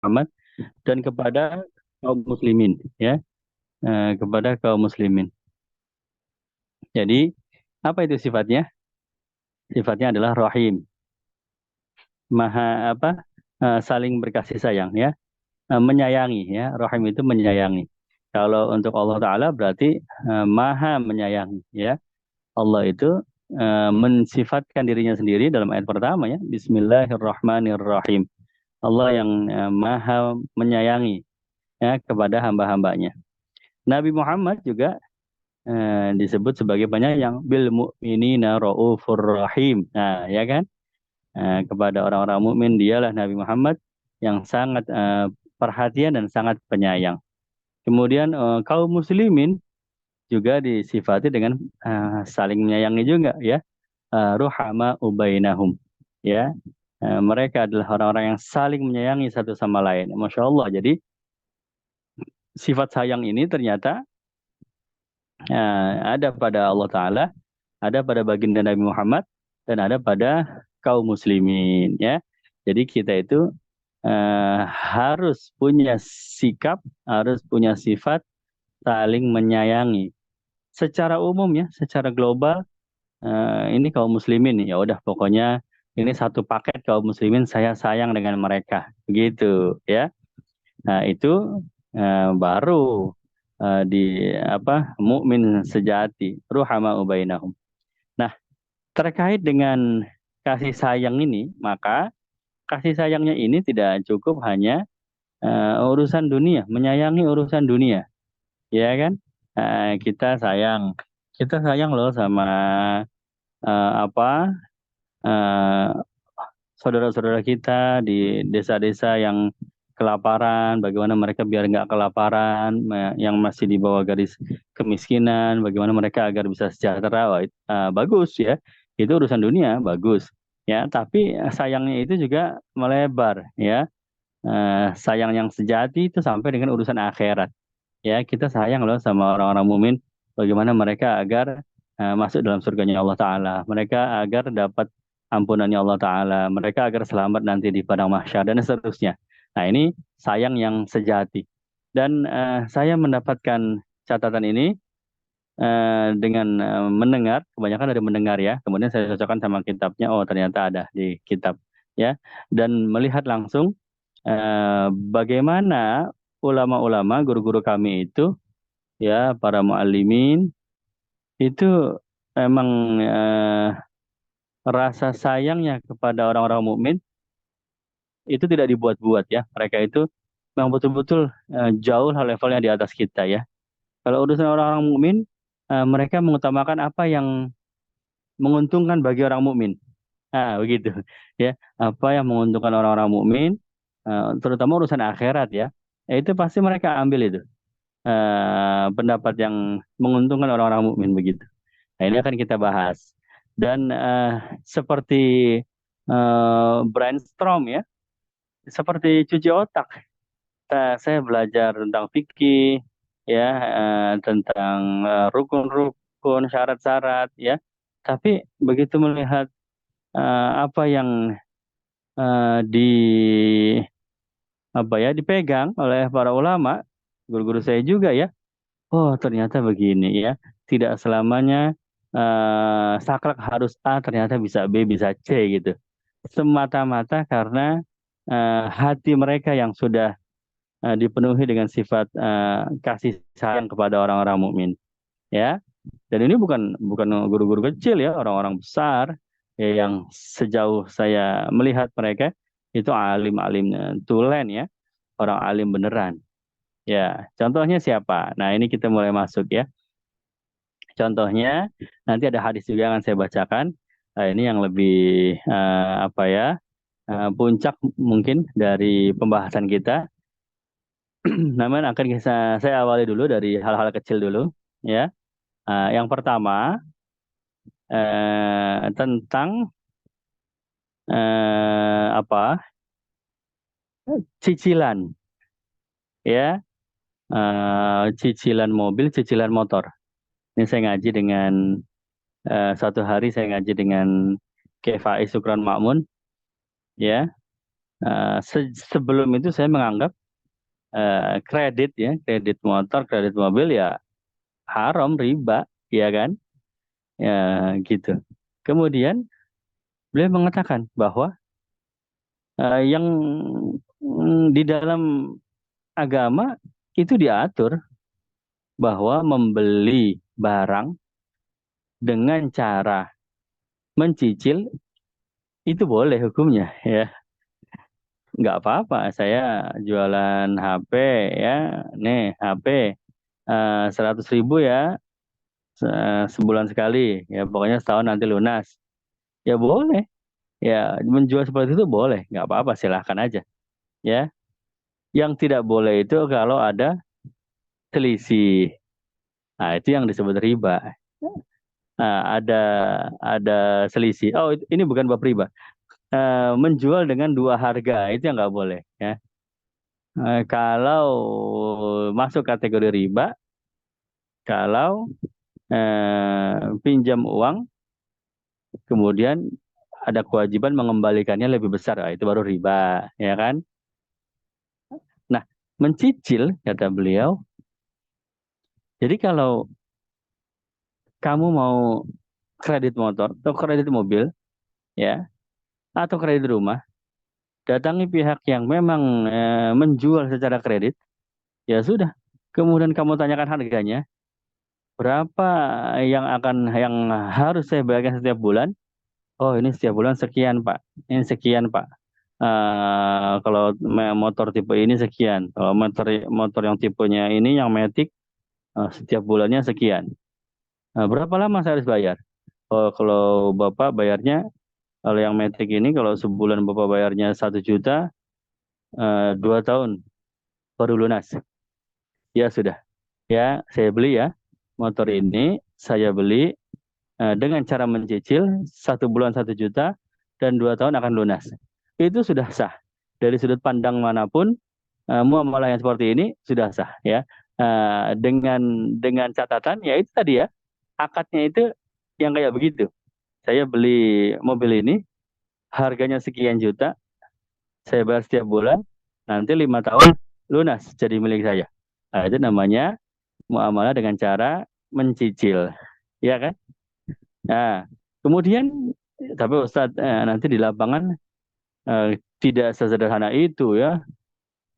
Muhammad dan kepada kaum muslimin, ya, kepada kaum muslimin. Jadi apa itu sifatnya? Sifatnya adalah rahim, maha apa? Saling berkasih sayang, ya. Menyayangi, ya. Rahim itu menyayangi. Kalau untuk Allah Taala berarti maha menyayangi, ya. Allah itu mensifatkan dirinya sendiri dalam ayat pertama, ya. Bismillahirrahmanirrahim. Allah yang maha menyayangi, ya, kepada hamba-hambanya. Nabi Muhammad juga disebut sebagai penyayang, bil mu'minina raufur rahim. Nah, ya kan? Kepada orang-orang mukmin dialah Nabi Muhammad yang sangat perhatian dan sangat penyayang. Kemudian kaum muslimin juga disifati dengan saling menyayangi juga, ya. Ruhama ubainahum, ya. Mereka adalah orang-orang yang saling menyayangi satu sama lain. Masya Allah. Jadi sifat sayang ini ternyata ada pada Allah Ta'ala, ada pada baginda Nabi Muhammad, dan ada pada kaum muslimin, ya. Jadi kita itu harus punya sikap, harus punya sifat saling menyayangi. Secara umum, ya, secara global, ini kaum muslimin, ya udah pokoknya ini satu paket kaum muslimin, saya sayang dengan mereka, begitu, ya. Nah, itu baru di apa, mukmin sejati, ruhama ubainahum. Nah, terkait dengan kasih sayang ini, maka kasih sayangnya ini tidak cukup hanya urusan dunia, menyayangi urusan dunia, ya kan? Kita sayang loh sama apa, eh, saudara-saudara kita di desa-desa yang kelaparan, bagaimana mereka biar nggak kelaparan, yang masih di bawah garis kemiskinan, bagaimana mereka agar bisa sejahtera. Wah, bagus, ya, itu urusan dunia, bagus, ya. Tapi sayangnya itu juga melebar, ya. Sayang yang sejati itu sampai dengan urusan akhirat, ya. Kita sayang loh sama orang-orang mukmin, bagaimana mereka agar masuk dalam surganya Allah Ta'ala, mereka agar dapat ampunannya Allah Ta'ala, mereka agar selamat nanti di padang mahsyar dan seterusnya. Nah, ini sayang yang sejati. Dan saya mendapatkan catatan ini dengan mendengar, kebanyakan dari mendengar, ya, kemudian saya cocokkan sama kitabnya, oh ternyata ada di kitab, ya. Dan melihat langsung bagaimana ulama-ulama, guru-guru kami itu, ya, para muallimin itu emang rasa sayangnya kepada orang-orang mukmin itu tidak dibuat-buat, ya. Mereka itu memang betul-betul jauh levelnya di atas kita, ya. Kalau urusan orang-orang mukmin, mereka mengutamakan apa yang menguntungkan bagi orang mukmin. Nah, begitu, ya. Apa yang menguntungkan orang-orang mukmin, terutama urusan akhirat, ya. Itu pasti mereka ambil itu. Pendapat yang menguntungkan orang-orang mukmin, begitu. Nah, ini akan kita bahas. Dan seperti brainstorm, ya, seperti cuci otak. Saya belajar tentang fikih, ya, tentang rukun-rukun, syarat-syarat, ya. Tapi begitu melihat apa yang di apa ya dipegang oleh para ulama, guru-guru saya juga, ya. Oh, ternyata begini, ya. Tidak selamanya saklek harus A, ternyata bisa B, bisa C, gitu. Semata-mata karena hati mereka yang sudah dipenuhi dengan sifat kasih sayang kepada orang-orang mukmin, ya. Dan ini bukan bukan guru-guru kecil, ya, orang-orang besar, ya, yang sejauh saya melihat mereka itu alim-alim tulen, ya, orang alim beneran. Ya, contohnya siapa? Nah, ini kita mulai masuk, ya. Contohnya, nanti ada hadis juga yang akan saya bacakan. Ini yang lebih apa ya, puncak mungkin dari pembahasan kita. Namun akan saya awali dulu dari hal-hal kecil dulu, ya. Yang pertama tentang apa, cicilan, ya. Cicilan mobil, cicilan motor. Ini saya ngaji dengan suatu hari saya ngaji dengan Kiai Faiz Syukron Makmun, ya. Sebelum itu saya menganggap kredit motor, kredit mobil ya haram, riba, ya kan? Ya gitu. Kemudian beliau mengatakan bahwa yang di dalam agama itu diatur bahwa membeli barang dengan cara mencicil itu boleh hukumnya, ya. Nggak apa-apa saya jualan HP, ya, nih HP 100.000 ya, sebulan sekali, ya pokoknya setahun nanti lunas, ya boleh, ya menjual seperti itu boleh, nggak apa-apa, silahkan aja, ya. Yang tidak boleh itu kalau ada selisih, nah itu yang disebut riba. Nah, ada selisih, oh ini bukan bab riba. Menjual dengan dua harga itu yang nggak boleh, ya. Kalau masuk kategori riba, kalau pinjam uang kemudian ada kewajiban mengembalikannya lebih besar, ah, itu baru riba, ya kan? Nah, mencicil kata beliau. Jadi kalau kamu mau kredit motor atau kredit mobil, ya, atau kredit rumah, datangi pihak yang memang menjual secara kredit, ya sudah. Kemudian kamu tanyakan harganya, berapa yang harus saya bayarkan setiap bulan? Oh, ini setiap bulan sekian, Pak. Ini sekian, Pak. Kalau motor tipe ini sekian. Kalau motor motor yang tipenya ini yang Matic, setiap bulannya sekian. Berapa lama saya harus bayar? Oh, kalau Bapak bayarnya, kalau yang Matic ini kalau sebulan Bapak bayarnya 1 juta, 2 tahun baru lunas. Ya sudah. Ya, saya beli ya. Motor ini saya beli dengan cara mencicil 1 bulan 1 juta dan 2 tahun akan lunas. Itu sudah sah. Dari sudut pandang manapun, muamalah yang seperti ini sudah sah, ya. Dengan catatan ya itu tadi ya, akadnya itu yang kayak begitu. Saya beli mobil ini harganya sekian juta, saya bayar setiap bulan, nanti 5 tahun lunas jadi milik saya. Nah, itu namanya muamalah dengan cara mencicil, ya kan? Nah, kemudian tapi Ustadz, nanti di lapangan tidak sesederhana itu, ya.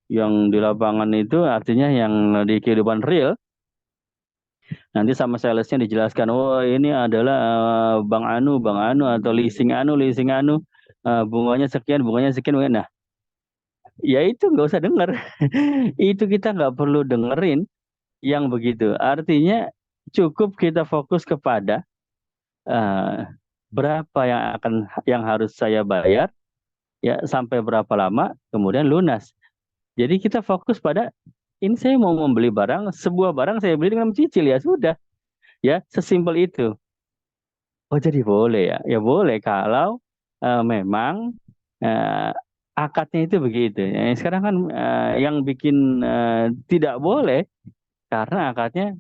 Yang di lapangan itu artinya yang di kehidupan real, nanti sama salesnya dijelaskan, oh ini adalah Bang Anu atau leasing Anu, bunganya sekian, bunganya sekian. Nah, ya itu nggak usah denger. Itu kita nggak perlu dengerin yang begitu. Artinya cukup kita fokus kepada eh, berapa yang harus saya bayar, ya sampai berapa lama, kemudian lunas. Jadi kita fokus pada ini, saya mau membeli barang, sebuah barang saya beli dengan mencicil, ya sudah, ya sesimpel itu. Oh jadi boleh ya, ya boleh kalau memang eh, akadnya itu begitu. Sekarang kan yang bikin tidak boleh karena akadnya,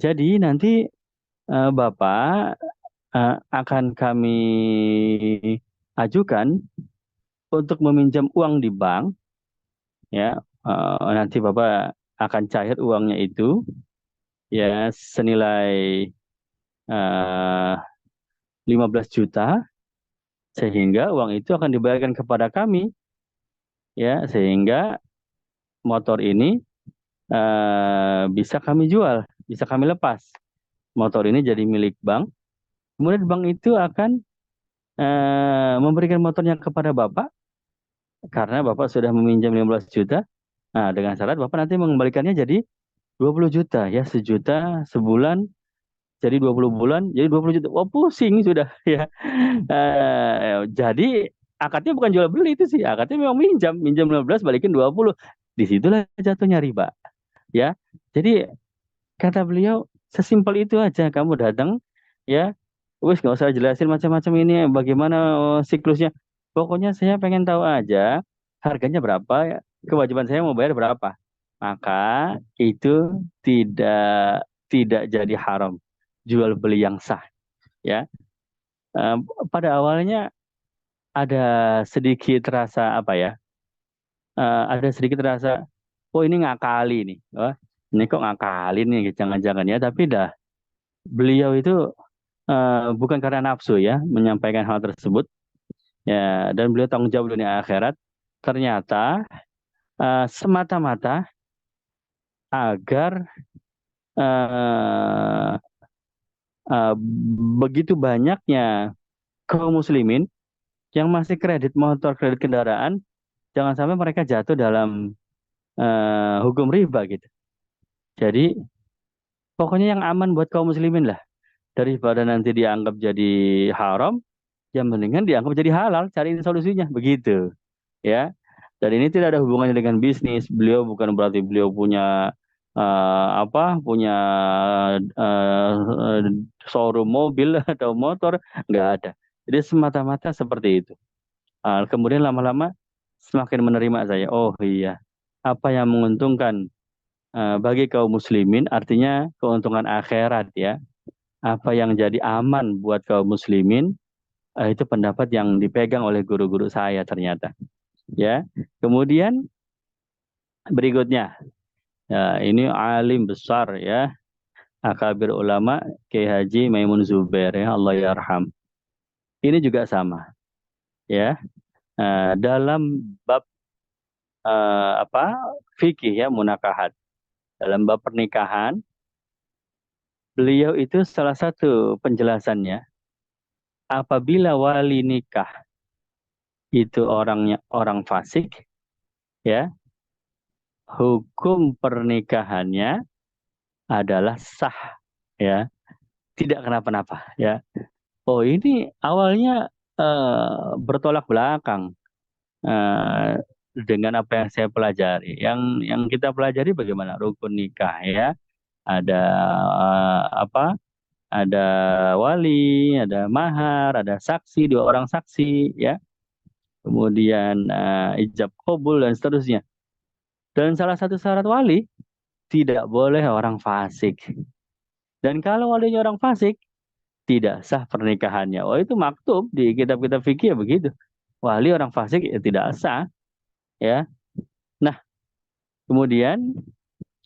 jadi nanti Bapak akan kami ajukan untuk meminjam uang di bank, ya. Nanti Bapak akan cair uangnya itu, ya senilai eh, 15 juta, sehingga uang itu akan dibayarkan kepada kami, ya, sehingga motor ini bisa kami jual, bisa kami lepas. Motor ini jadi milik bank, kemudian bank itu akan memberikan motornya kepada Bapak karena Bapak sudah meminjam 15 juta. Nah, dengan syarat Bapak nanti mengembalikannya jadi 20 juta, ya, sejuta sebulan jadi 20 bulan jadi 20 juta. Wah, pusing sudah, ya. Jadi akadnya bukan jual beli itu sih, akadnya memang minjam, minjam 15 balikin 20. Disitulah jatuhnya riba, ya. Jadi kata beliau sesimpel itu aja, kamu datang, ya, wis nggak usah jelasin macam-macam ini bagaimana siklusnya. Pokoknya saya pengen tahu aja harganya berapa, ya. Kewajiban saya mau bayar berapa. Maka itu tidak tidak jadi haram, jual beli yang sah, ya. Eh, Pada awalnya ada sedikit rasa apa ya? Ada sedikit rasa, oh ini ngakali nih, oh, ini kok ngakali nih, jangan-jangan ya. Tapi dah beliau itu bukan karena nafsu ya menyampaikan hal tersebut ya, dan beliau tanggung jawab dunia akhirat. Ternyata semata-mata agar eh, eh, begitu banyaknya kaum muslimin yang masih kredit motor, kredit kendaraan, jangan sampai mereka jatuh dalam hukum riba gitu. Jadi pokoknya yang aman buat kaum muslimin lah, daripada nanti dianggap jadi haram, yang mendingan dianggap jadi halal, cariin solusinya begitu ya. Dan ini tidak ada hubungannya dengan bisnis. Beliau bukan berarti beliau punya punya eh, showroom mobil atau motor, nggak ada. Jadi semata-mata seperti itu. Kemudian lama-lama semakin menerima saya. Oh iya, apa yang menguntungkan bagi kaum muslimin, artinya keuntungan akhirat ya. Apa yang jadi aman buat kaum muslimin, itu pendapat yang dipegang oleh guru-guru saya ternyata. Ya, kemudian berikutnya, ya, ini alim besar ya, akabir ulama Kiai Haji Maimun Zubair ya, Allah yarham. Ini juga sama ya. Dalam bab fikih ya, munakahat. Dalam bab pernikahan, beliau itu salah satu penjelasannya, apabila wali nikah itu orangnya orang fasik ya, hukum pernikahannya adalah sah ya, tidak kenapa-napa ya. Oh ini awalnya bertolak belakang eh, dengan apa yang saya pelajari. Yang kita pelajari bagaimana rukun nikah ya. Ada apa? Ada wali, ada mahar, ada saksi, dua orang saksi ya. Kemudian ijab kabul dan seterusnya. Dan salah satu syarat wali tidak boleh orang fasik. Dan kalau walinya orang fasik, tidak sah pernikahannya. Oh itu maktub di kitab-kitab fikih ya begitu. Wali orang fasik ya tidak sah ya. Nah, kemudian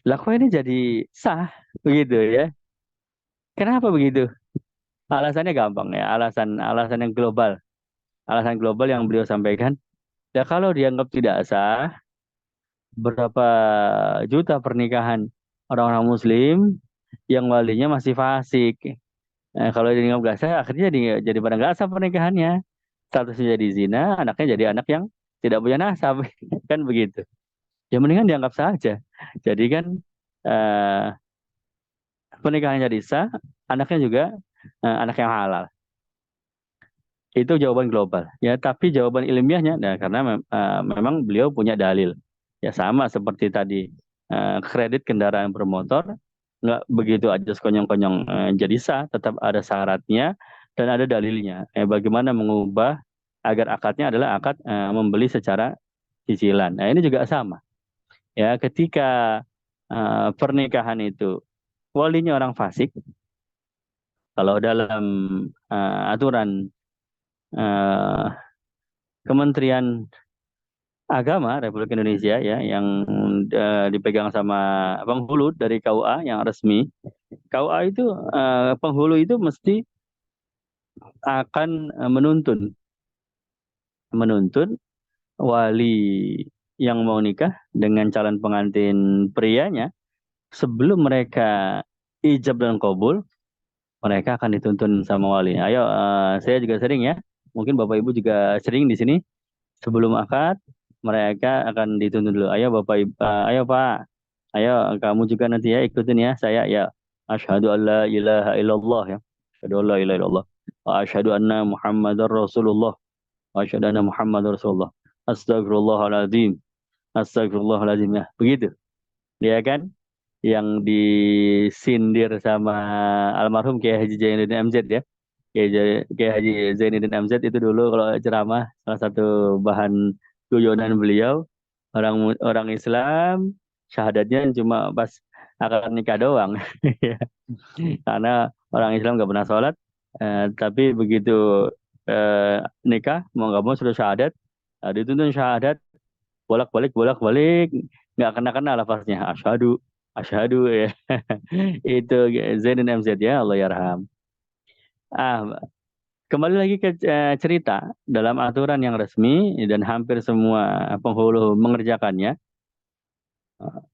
lah kok ini jadi sah begitu ya. Kenapa begitu? Alasannya gampang ya, alasan yang global. Alasan global yang beliau sampaikan, ya kalau dianggap tidak sah, berapa juta pernikahan orang-orang muslim yang walinya masih fasik. Kalau dianggap gak sah, akhirnya jadi pada gak sah pernikahannya. Statusnya jadi zina, anaknya jadi anak yang tidak punya nasab. Kan begitu. Ya mendingan dianggap saja. Jadi kan eh, pernikahannya jadi sah, anaknya juga anak yang halal. Itu jawaban global. Ya, tapi jawaban ilmiahnya, nah, karena memang beliau punya dalil. Ya sama seperti tadi, kredit kendaraan bermotor nggak begitu aja sekonyong-konyong jadi sah, tetap ada syaratnya dan ada dalilnya. Bagaimana mengubah agar akadnya adalah akad membeli secara cicilan. Nah ini juga sama. Ya ketika pernikahan itu walinya orang fasik, kalau dalam aturan eh, Kementerian Agama Republik Indonesia ya, yang dipegang sama penghulu dari KUA yang resmi. KUA itu penghulu itu mesti akan menuntun wali yang mau nikah dengan calon pengantin prianya, sebelum mereka ijab dan kabul, mereka akan dituntun sama wali. Ayo, saya juga sering ya, mungkin Bapak Ibu juga sering di sini. Sebelum akad, mereka akan dituntun dulu. Ayo Bapak, ayo Pak, ayo kamu juga nanti ya ikutin ya saya ya. Asyhadu an la ilaha illallah ya. Asyhadu an la ilaha illallah. Wa asyhadu anna Muhammadar Rasulullah. Wa asyhadu anna Muhammadar Rasulullah. Astagfirullahaladzim. Astagfirullahaladzim ya. Begitu. Dia kan yang disindir sama almarhum Kiai Haji Zainuddin MZ ya. Kiai Haji Zainuddin MZ itu dulu kalau ceramah, salah satu bahan guyonan beliau, orang orang Islam syahadatnya cuma pas akad nikah doang. Ya. Karena orang Islam nggak pernah sholat, tapi begitu nikah mau nggak mau sudah syahadat, dituntun syahadat bolak-balik nggak kena lafaznya asyhadu asyhadu ya. Itu Zainuddin MZ ya, Allah yarham. Ah, kembali lagi ke cerita dalam aturan yang resmi dan hampir semua penghulu mengerjakannya,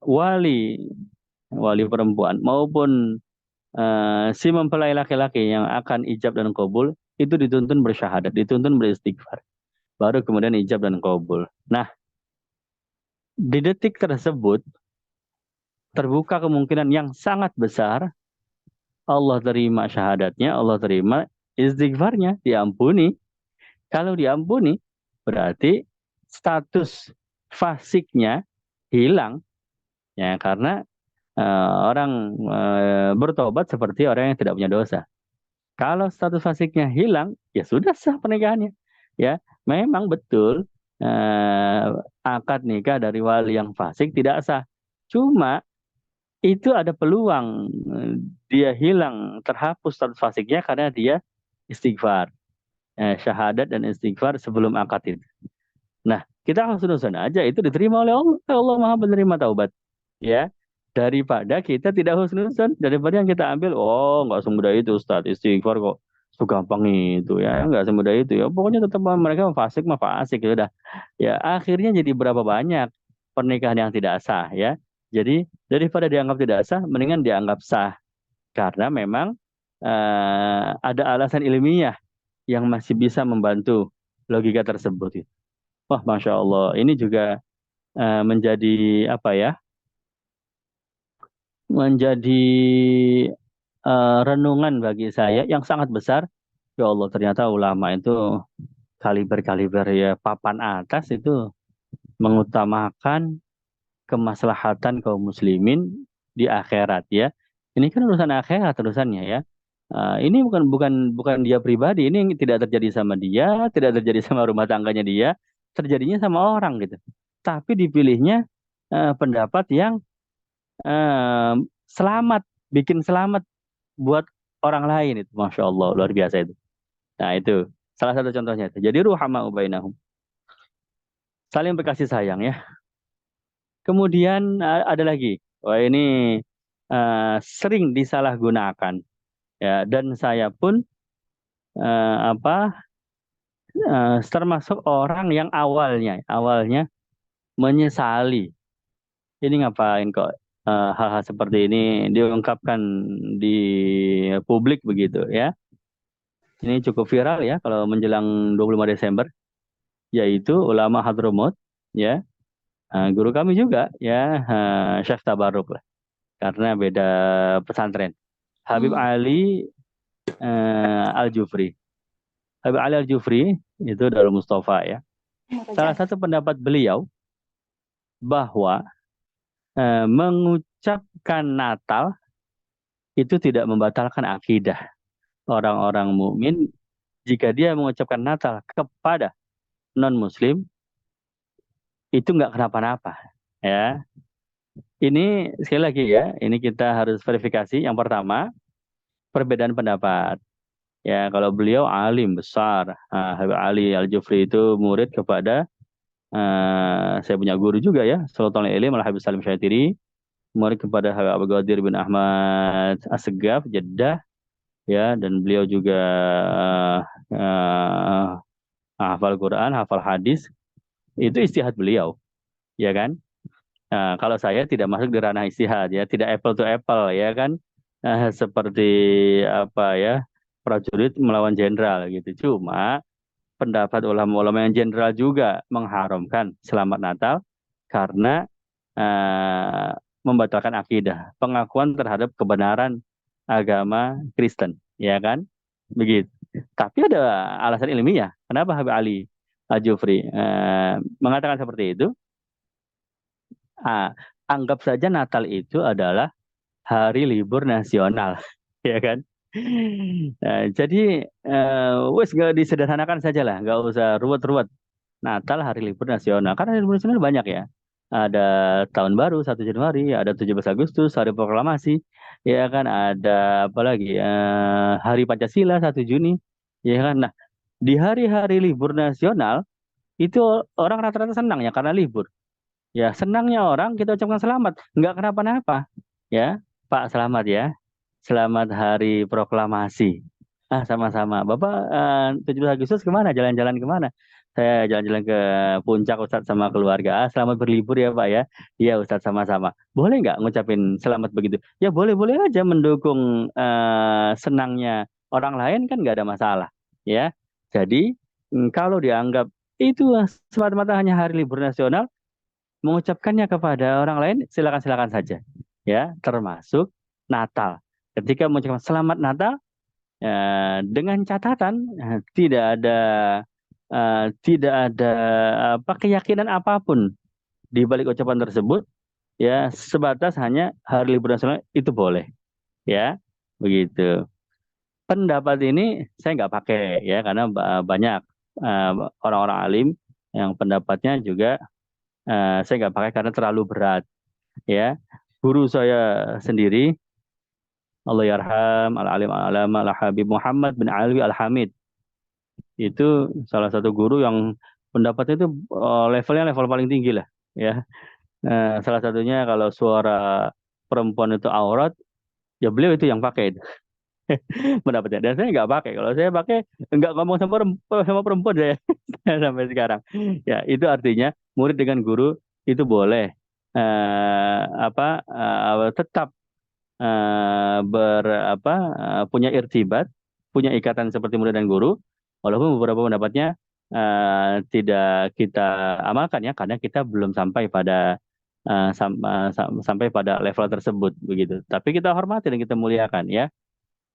wali wali perempuan maupun si mempelai laki-laki yang akan ijab dan kabul itu dituntun bersyahadat, dituntun beristighfar, baru kemudian ijab dan kabul. Nah, di detik tersebut terbuka kemungkinan yang sangat besar Allah terima syahadatnya, Allah terima istighfarnya, diampuni. Kalau diampuni, berarti status fasiknya hilang, ya karena orang bertobat seperti orang yang tidak punya dosa. Kalau status fasiknya hilang, ya sudah sah pernikahannya. Ya, memang betul eh, akad nikah dari wali yang fasik tidak sah. Cuma itu ada peluang dia hilang, terhapus status fasiknya karena dia istighfar, syahadat dan istighfar sebelum akad itu. Nah, kita husnuzon aja itu diterima oleh Allah. Allah Maha penerima taubat. Ya, daripada kita tidak husnuzon, daripada yang kita ambil, oh nggak semudah itu Ustaz, istighfar kok segampang itu ya, nggak semudah itu ya. Pokoknya tetap mereka fasik mah fasik ya udah. Ya, akhirnya jadi berapa banyak pernikahan yang tidak sah ya. Jadi daripada dianggap tidak sah, mendingan dianggap sah karena memang ada alasan ilmiah yang masih bisa membantu logika tersebut. Wah, Masya Allah. Ini juga menjadi apa ya? Menjadi renungan bagi saya yang sangat besar. Ya Allah, ternyata ulama itu kaliber-kaliber ya papan atas itu mengutamakan kemaslahatan kaum muslimin di akhirat ya. Ini kan urusan akhirat urusannya ya. Ini bukan bukan bukan dia pribadi. Ini tidak terjadi sama dia, tidak terjadi sama rumah tangganya dia, terjadinya sama orang gitu. Tapi dipilihnya pendapat yang eh, selamat, bikin selamat buat orang lain itu, masya Allah luar biasa itu. Nah itu salah satu contohnya itu. Jadi ruhama ubainahum, saling berkasih sayang ya. Kemudian ada lagi, wah ini sering disalahgunakan ya. Dan saya pun apa termasuk orang yang awalnya menyesali. Ini ngapain kok hal-hal seperti ini diungkapkan di publik begitu ya. Ini cukup viral ya kalau menjelang 25 Desember, yaitu ulama Hadramut ya, guru kami juga ya, Syekh Tabarruk lah, karena beda pesantren. Habib Ali Al-Jufri. Habib Ali Al-Jufri itu Darul Mustafa ya. Salah satu pendapat beliau bahwa mengucapkan Natal itu tidak membatalkan akidah orang-orang mukmin jika dia mengucapkan Natal kepada non-Muslim itu nggak kenapa-napa ya. Ini sekali lagi ya, ini kita harus verifikasi. Yang pertama, perbedaan pendapat. Ya, kalau beliau alim besar, Habib Ali Al-Jufri itu murid kepada saya punya guru juga ya, Sultan Ilim Al Habib Salim Syaitiri, murid kepada Habib Abu Qadir bin Ahmad Assegaf Jeddah ya, dan beliau juga uh, hafal Quran, hafal hadis, itu istihad beliau, ya kan? Nah, kalau saya tidak masuk di ranah istihad ya, tidak apple to apple ya kan, seperti apa ya, prajurit melawan jenderal gitu. Cuma pendapat ulama-ulama yang jenderal juga mengharamkan selamat Natal karena eh, membatalkan akidah, pengakuan terhadap kebenaran agama Kristen, ya kan? Begitu. Tapi ada alasan ilmiah. Kenapa Habib Ali Al-Jufri mengatakan seperti itu? Ah, anggap saja Natal itu adalah hari libur nasional, ya kan? Jadi wes nggak disederhanakan saja lah, nggak usah ruwet-ruwet. Natal hari libur nasional, karena hari libur nasional banyak ya. Ada tahun baru 1 Januari, ada 17 Agustus, hari proklamasi, ya kan? Ada apa lagi? Hari Pancasila 1 Juni, ya kan? Nah, Di hari-hari libur nasional itu orang rata-rata senang ya karena libur. Ya, senangnya orang kita ucapkan selamat, nggak kenapa-napa. Ya, Pak selamat ya. Selamat Hari Proklamasi. Ah, sama-sama. Bapak 17 Agustus kemana? Jalan-jalan kemana? Saya jalan-jalan ke puncak Ustadz sama keluarga. Ah, selamat berlibur ya Pak ya. Iya Ustadz sama-sama. Boleh nggak ngucapin selamat begitu? Ya boleh-boleh aja mendukung senangnya orang lain kan nggak ada masalah. Ya. Jadi kalau dianggap itu semata-mata hanya hari libur nasional, mengucapkannya kepada orang lain silakan-silakan saja. Ya, termasuk Natal. Ketika mengucapkan selamat Natal, dengan catatan tidak ada apa keyakinan apapun di balik ucapan tersebut, ya sebatas hanya hari libur nasional itu boleh, ya begitu. Pendapat ini saya nggak pakai ya karena banyak eh, orang-orang alim yang pendapatnya juga saya nggak pakai karena terlalu berat, ya. Guru saya sendiri, Allah yarham al-alim al-alama al-habib Muhammad bin Alwi al-Hamid, itu salah satu guru yang pendapatnya itu levelnya level paling tinggi lah, ya. Salah satunya kalau suara perempuan itu aurat, ya beliau itu yang pakai itu pendapatnya. Dan saya nggak pakai. Kalau saya pakai nggak ngomong sama perempuan saya sampai sekarang. Ya itu artinya murid dengan guru itu boleh tetap punya irtibat, punya ikatan seperti murid dan guru, walaupun beberapa pendapatnya tidak kita amalkan ya, karena kita belum sampai pada sampai pada level tersebut begitu. Tapi kita hormati dan kita muliakan ya.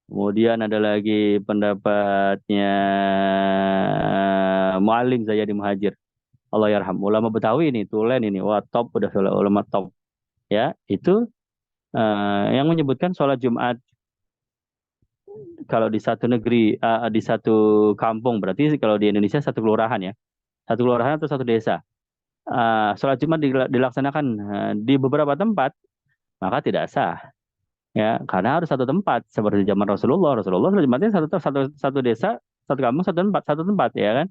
Kemudian ada lagi pendapatnya Muallim Zayadi Muhajir. Allah yarham. Ulama Betawi ini, Tulen ini, wah top, udah ulama top. Ya, itu yang menyebutkan sholat Jumat kalau di satu negeri, di satu kampung, berarti kalau di Indonesia satu kelurahan ya, satu kelurahan atau satu desa. Sholat Jumat dilaksanakan di beberapa tempat, maka tidak sah, ya, karena harus satu tempat seperti zaman Rasulullah. Rasulullah sholat Jumatnya satu desa, satu kampung, satu tempat, ya kan.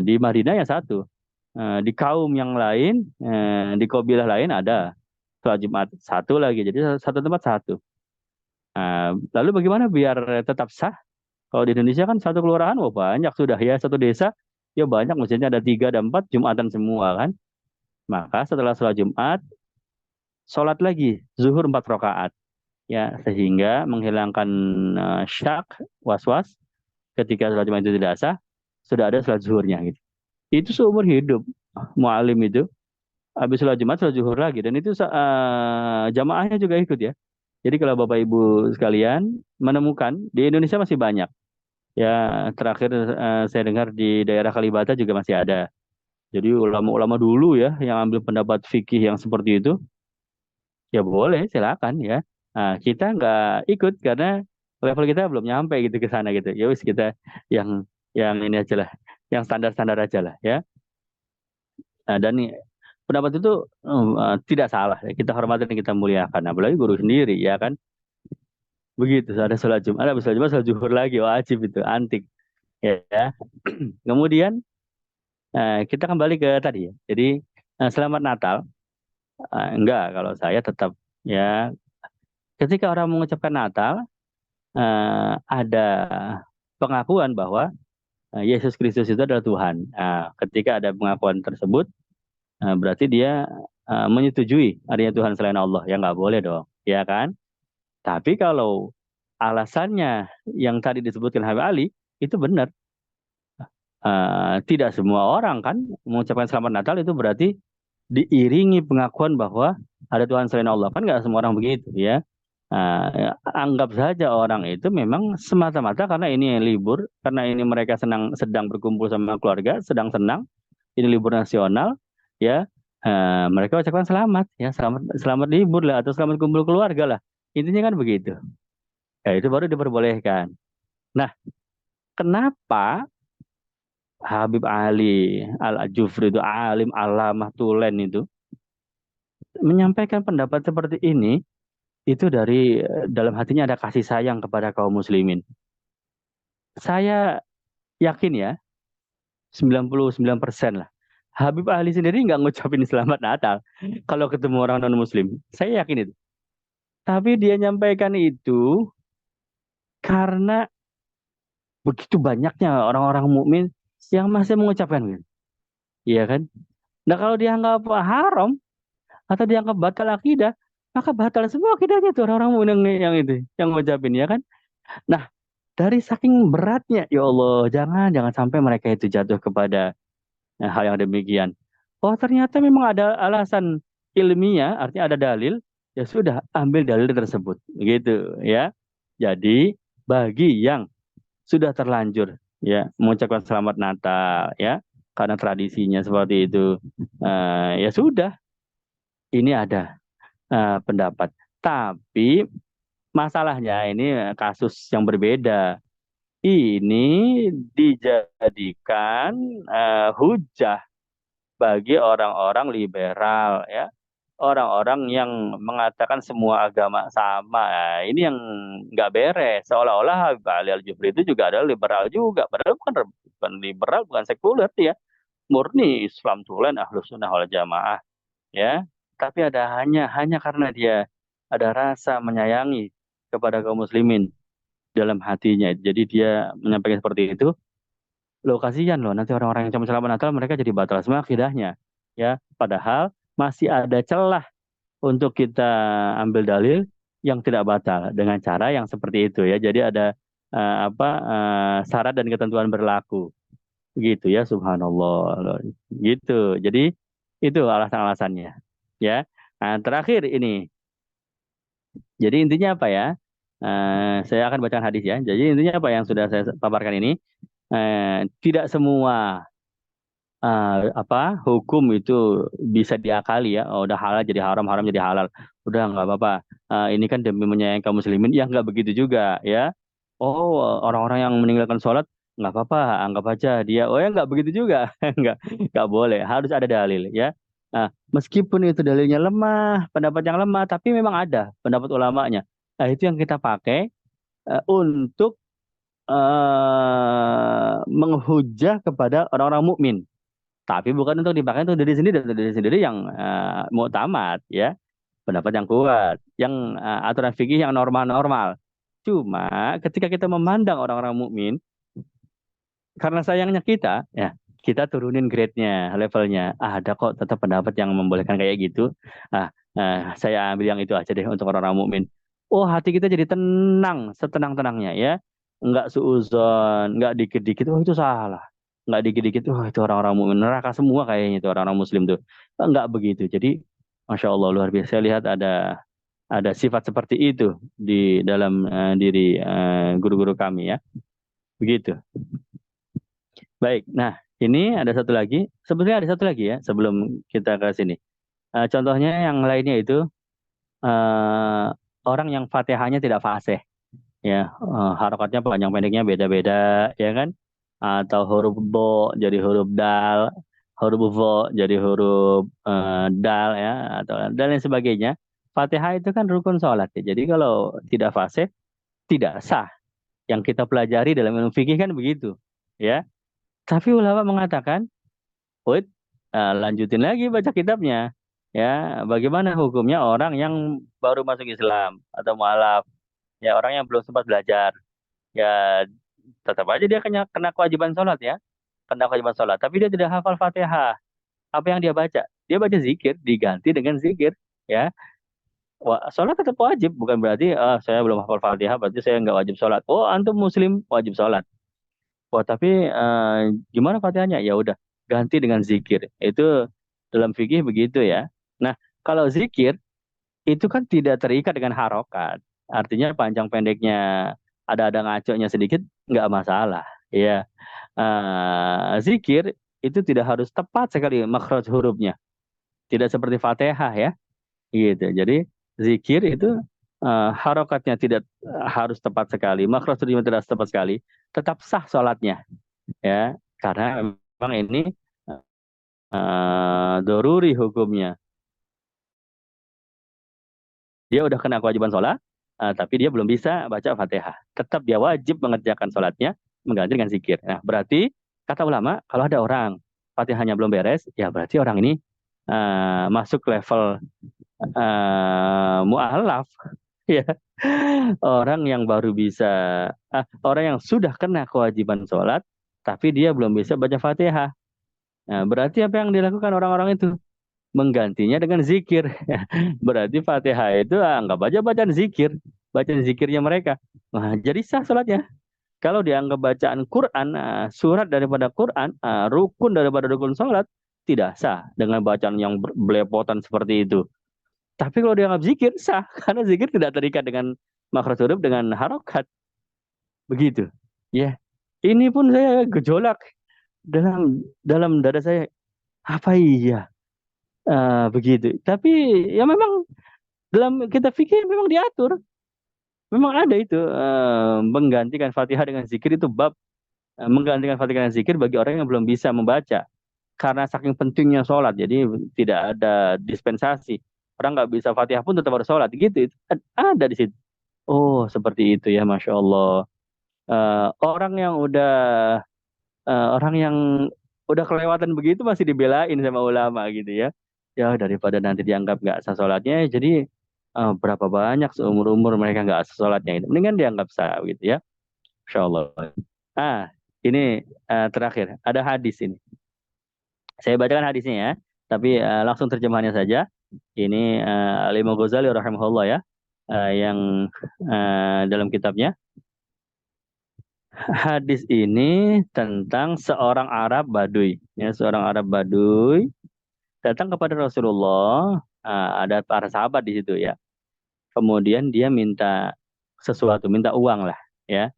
Di Madinah ya satu. Di kaum yang lain, di kabilah lain ada sholat Jumat satu lagi, jadi satu tempat satu. Lalu bagaimana biar tetap sah? Kalau di Indonesia kan satu kelurahan, wah banyak sudah ya, satu desa, ya banyak, maksudnya ada tiga, ada empat, Jumatan semua kan. Maka setelah sholat Jumat, sholat lagi, zuhur 4 rakaat. Ya, sehingga menghilangkan syak, was-was, ketika sholat Jumat itu tidak sah, sudah ada sholat zuhurnya gitu. Itu seumur hidup, mualim itu, habis sholat Jumat, sholat zuhur lagi. Dan itu jamaahnya juga ikut ya. Jadi kalau Bapak Ibu sekalian menemukan, di Indonesia masih banyak. Ya, terakhir saya dengar di daerah Kalibata juga masih ada. Jadi ulama-ulama dulu ya yang ambil pendapat fikih yang seperti itu, ya boleh, silakan ya. Nah, kita nggak ikut karena level kita belum nyampe gitu ke sana gitu. Ya wis kita yang ini aja lah, yang standar-standar aja lah ya. Dan pendapat itu tidak salah. Ya. Kita hormati dan kita muliakan. Apalagi guru sendiri ya kan. Begitu ada sholat Jumat, ada sholat Jumat, sholat zuhur lagi, wajib itu antik ya. Kemudian kita kembali ke tadi ya. Jadi selamat Natal. Enggak, kalau saya tetap ya ketika orang mengucapkan Natal ada pengakuan bahwa Yesus Kristus itu adalah Tuhan. Ketika ada pengakuan tersebut berarti dia menyetujui adanya Tuhan selain Allah. Ya nggak boleh dong, ya kan? Tapi kalau alasannya yang tadi disebutkan Habib Ali itu benar. Tidak semua orang kan mengucapkan selamat Natal itu berarti diiringi pengakuan bahwa ada Tuhan selain Allah, kan nggak semua orang begitu ya. Anggap saja orang itu memang semata-mata karena ini libur, karena ini mereka sedang berkumpul sama keluarga, sedang senang, ini libur nasional, ya. Mereka ucapkan selamat, ya selamat selamat libur lah atau selamat kumpul keluarga lah. Intinya kan begitu. Ya itu baru diperbolehkan. Nah, kenapa Habib Ali Al-Jufri itu alim alamah tulen itu menyampaikan pendapat seperti ini? Itu dalam hatinya ada kasih sayang kepada kaum muslimin. Saya yakin ya, 99% lah. Habib Ali sendiri nggak ngucapin selamat Natal kalau ketemu orang non-Muslim. Saya yakin itu. Tapi dia nyampaikan itu karena begitu banyaknya orang-orang mukmin yang masih mengucapkan gitu. Iya kan? Nah kalau dianggap haram atau dianggap batal akidah, maka batal semua akidahnya tuh orang-orang mukmin yang itu, yang ngucapin ya kan? Nah, dari saking beratnya, ya Allah, jangan sampai mereka itu jatuh kepada hal yang demikian. Oh, ternyata memang ada alasan ilmiah, artinya ada dalil, ya sudah ambil dalil tersebut, gitu ya. Jadi bagi yang sudah terlanjur ya mengucapkan selamat Natal ya karena tradisinya seperti itu, ya sudah, ini ada pendapat. Tapi masalahnya ini kasus yang berbeda. Ini dijadikan hujah bagi orang-orang liberal ya, orang-orang yang mengatakan semua agama sama. Nah, ini yang nggak beres. Seolah-olah Habib Ali Al-Jufri itu juga adalah liberal juga, padahal bukan liberal, bukan sekuler dia, murni Islam tulen Ahlus Sunnah wal Jamaah ya. Tapi hanya karena dia ada rasa menyayangi kepada kaum muslimin dalam hatinya. Jadi dia menyampaikan seperti itu. Loh kasihan loh, nanti orang-orang yang cuma selamat Natal mereka jadi batal semua akidahnya. Ya, padahal masih ada celah untuk kita ambil dalil yang tidak batal dengan cara yang seperti itu ya. Jadi ada syarat dan ketentuan berlaku. Gitu ya, subhanallah. Gitu. Jadi itu alasan-alasannya. Ya. Nah, terakhir ini. Jadi intinya apa ya? Saya akan bacakan hadis ya. Jadi intinya apa yang sudah saya paparkan ini? Tidak semua hukum itu bisa diakali ya. Oh, udah halal jadi haram, haram jadi halal. Udah nggak apa-apa. Ini kan demi menyayangi kaum muslimin. Ya nggak begitu juga ya. Oh, orang-orang yang meninggalkan sholat nggak apa-apa, anggap aja dia. Oh ya nggak begitu juga. Nggak boleh. Harus ada dalil ya. Nah, meskipun itu dalilnya lemah, pendapat yang lemah, tapi memang ada pendapat ulamanya. Nah, itu yang kita pakai untuk menghujah kepada orang-orang mukmin. Tapi bukan untuk dipakai untuk diri sendiri, dan diri sendiri yang muktamad ya, pendapat yang kuat, yang aturan fikih yang normal-normal. Cuma ketika kita memandang orang-orang mukmin, karena sayangnya kita, ya kita turunin grade-nya, levelnya. Ada kok tetap pendapat yang membolehkan kayak gitu. Ah, saya ambil yang itu aja deh untuk orang-orang mukmin. Oh, hati kita jadi tenang, setenang-tenangnya ya. Enggak suuzon, enggak dikit-dikit, oh itu salah. Enggak dikit-dikit, oh itu orang-orang mukmin neraka semua kayaknya itu orang-orang muslim tuh. Enggak begitu. Jadi, Masya Allah luar biasa. Saya lihat ada sifat seperti itu di dalam diri guru-guru kami ya. Begitu. Baik, nah ini ada satu lagi. Sebetulnya ada satu lagi ya sebelum kita ke sini. Contohnya yang lainnya itu eh, orang yang Fatihahnya tidak fasih, ya harokatnya panjang pendeknya beda-beda, ya kan? Atau huruf bo jadi huruf dal, huruf vo jadi huruf dal ya, atau dan lain sebagainya. Fatihah itu kan rukun sholat ya. Jadi kalau tidak fasih tidak sah. Yang kita pelajari dalam ilmu fikih kan begitu, ya. Tapi ulama mengatakan Wait, lanjutin lagi baca kitabnya. Ya, bagaimana hukumnya orang yang baru masuk Islam atau mualaf, ya orang yang belum sempat belajar, ya tetap aja dia kena kewajiban sholat ya, kena kewajiban sholat. Tapi dia tidak hafal Fatihah. Apa yang dia baca? Dia baca zikir, diganti dengan zikir. Ya, sholat tetap wajib, bukan berarti saya belum hafal Fatihah, berarti saya nggak wajib sholat. Oh, antum Muslim wajib sholat. Wah, tapi gimana Fatihahnya? Ya udah, ganti dengan zikir. Itu dalam fikih begitu ya. Nah, kalau zikir itu kan tidak terikat dengan harokat. Artinya panjang pendeknya ada ngaconya sedikit nggak masalah. Ya, zikir itu tidak harus tepat sekali makhraj hurufnya. Tidak seperti Fatihah ya, gitu. Jadi zikir itu harokatnya tidak harus tepat sekali, makhraj hurufnya tidak tepat sekali, tetap sah sholatnya ya, karena memang ini doruri hukumnya. Dia udah kena kewajiban sholat, tapi dia belum bisa baca Fatihah. Tetap dia wajib mengerjakan sholatnya, mengganti dengan zikir. Nah, berarti kata ulama kalau ada orang Fatihahnya belum beres, ya berarti orang ini masuk level mualaf ya. Orang yang baru bisa orang yang sudah kena kewajiban sholat tapi dia belum bisa baca Fatihah. Nah, berarti apa yang dilakukan orang-orang itu? Menggantinya dengan zikir. Berarti Fatihah itu nggak baca bacaan zikir, bacaan zikirnya mereka. Nah, jadi sah sholatnya. Kalau dianggap bacaan Quran, surat daripada Quran, rukun daripada rukun sholat, tidak sah dengan bacaan yang belepotan seperti itu. Tapi kalau dianggap zikir, sah. Karena zikir tidak terikat dengan makhraj huruf, dengan harokat. Begitu. Ya, ini pun saya gejolak dalam dalam dada saya. Apa iya? Begitu. Tapi ya memang dalam kita fikir memang diatur. Memang ada itu menggantikan Fatihah dengan zikir itu bab menggantikan Fatihah dengan zikir bagi orang yang belum bisa membaca. Karena saking pentingnya sholat, jadi tidak ada dispensasi. Orang nggak bisa Fatihah pun tetap harus sholat. Gitu, itu ada di situ. Oh, seperti itu ya, Masya Allah. Orang yang orang yang udah kelewatan begitu masih dibelain sama ulama gitu ya. Ya daripada nanti dianggap nggak sah sholatnya, jadi berapa banyak seumur-umur mereka nggak sah sholatnya itu. Mendingan dianggap sah gitu ya. Masya Allah. Ah, ini terakhir ada hadis ini. Saya bacakan hadisnya ya, tapi langsung terjemahannya saja. Ini Imam Ghazali rahimahullah ya, yang dalam kitabnya. Hadis ini tentang seorang Arab Baduy, ya, seorang Arab Baduy datang kepada Rasulullah. Ada para sahabat di situ ya. Kemudian dia minta sesuatu, minta uang lah, ya.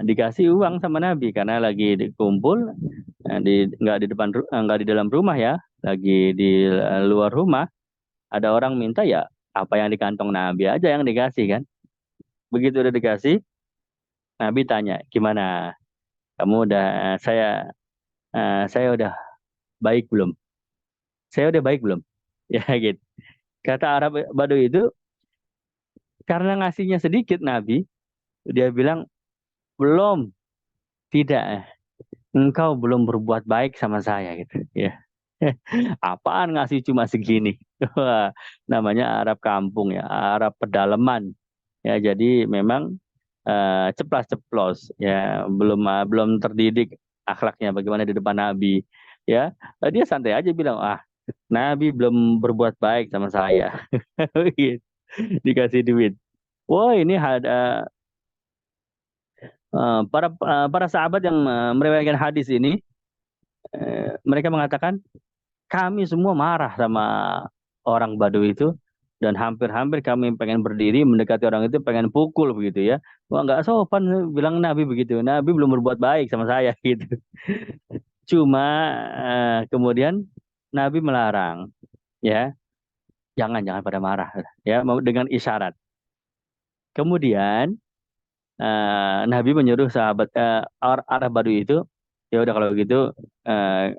Dikasih uang sama Nabi karena lagi dikumpul, nggak di depan, nggak di dalam rumah ya, lagi di luar rumah. Ada orang minta ya, apa yang di kantong Nabi aja yang dikasih kan. Begitu udah dikasih, Nabi tanya, gimana? Kamu udah saya udah baik belum? Saya udah baik belum? Ya gitu. Kata Arab Baduy itu karena ngasihnya sedikit Nabi, dia bilang belum, tidak. Engkau belum berbuat baik sama saya gitu. Ya. Apaan ngasih cuma segini? Wah, namanya Arab kampung ya, Arab pedalaman. Ya, jadi memang ceplas-ceplos ya, belum terdidik akhlaknya bagaimana di depan Nabi. Ya, dia santai aja bilang, Nabi belum berbuat baik sama saya. Gitu. Dikasih duit. Wah, ini ada para sahabat yang meriwayatkan hadis ini, mereka mengatakan kami semua marah sama orang Baduy itu dan hampir-hampir kami pengen berdiri mendekati orang itu pengen pukul begitu ya. Wah, nggak sopan bilang Nabi begitu. Nabi belum berbuat baik sama saya gitu. Cuma kemudian Nabi melarang ya, jangan pada marah ya, dengan isyarat. Kemudian Nabi menyuruh sahabat Arab Baduy itu, ya udah kalau gitu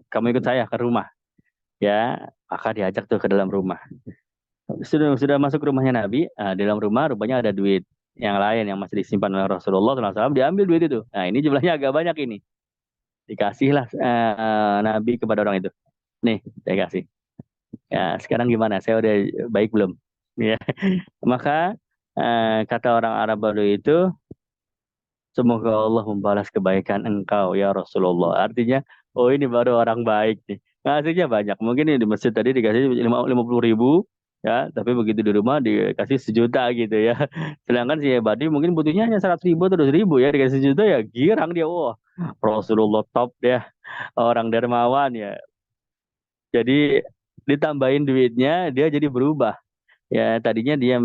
kamu ikut saya ke rumah ya. Maka diajak tuh ke dalam rumah. Sudah masuk ke rumahnya Nabi, di dalam rumah rupanya ada duit yang lain yang masih disimpan oleh Rasulullah SAW. Diambil duit itu. Nah, ini jumlahnya agak banyak ini. Dikasihlah Nabi kepada orang itu. Nih, saya kasih. Ya, sekarang gimana? Saya udah baik belum? Ya. Maka kata orang Arab Baduy itu, semoga Allah membalas kebaikan engkau ya Rasulullah. Artinya, oh ini baru orang baik nih. Ngasihnya banyak. Mungkin di masjid tadi dikasih 50.000 ya, tapi begitu di rumah dikasih 1 juta gitu ya. Sedangkan si Badi mungkin butuhnya hanya 100.000 atau 200.000 ya, dikasih 1 juta ya girang dia. Wah, Rasulullah top ya, orang dermawan ya. Jadi ditambahin duitnya dia jadi berubah. Ya tadinya dia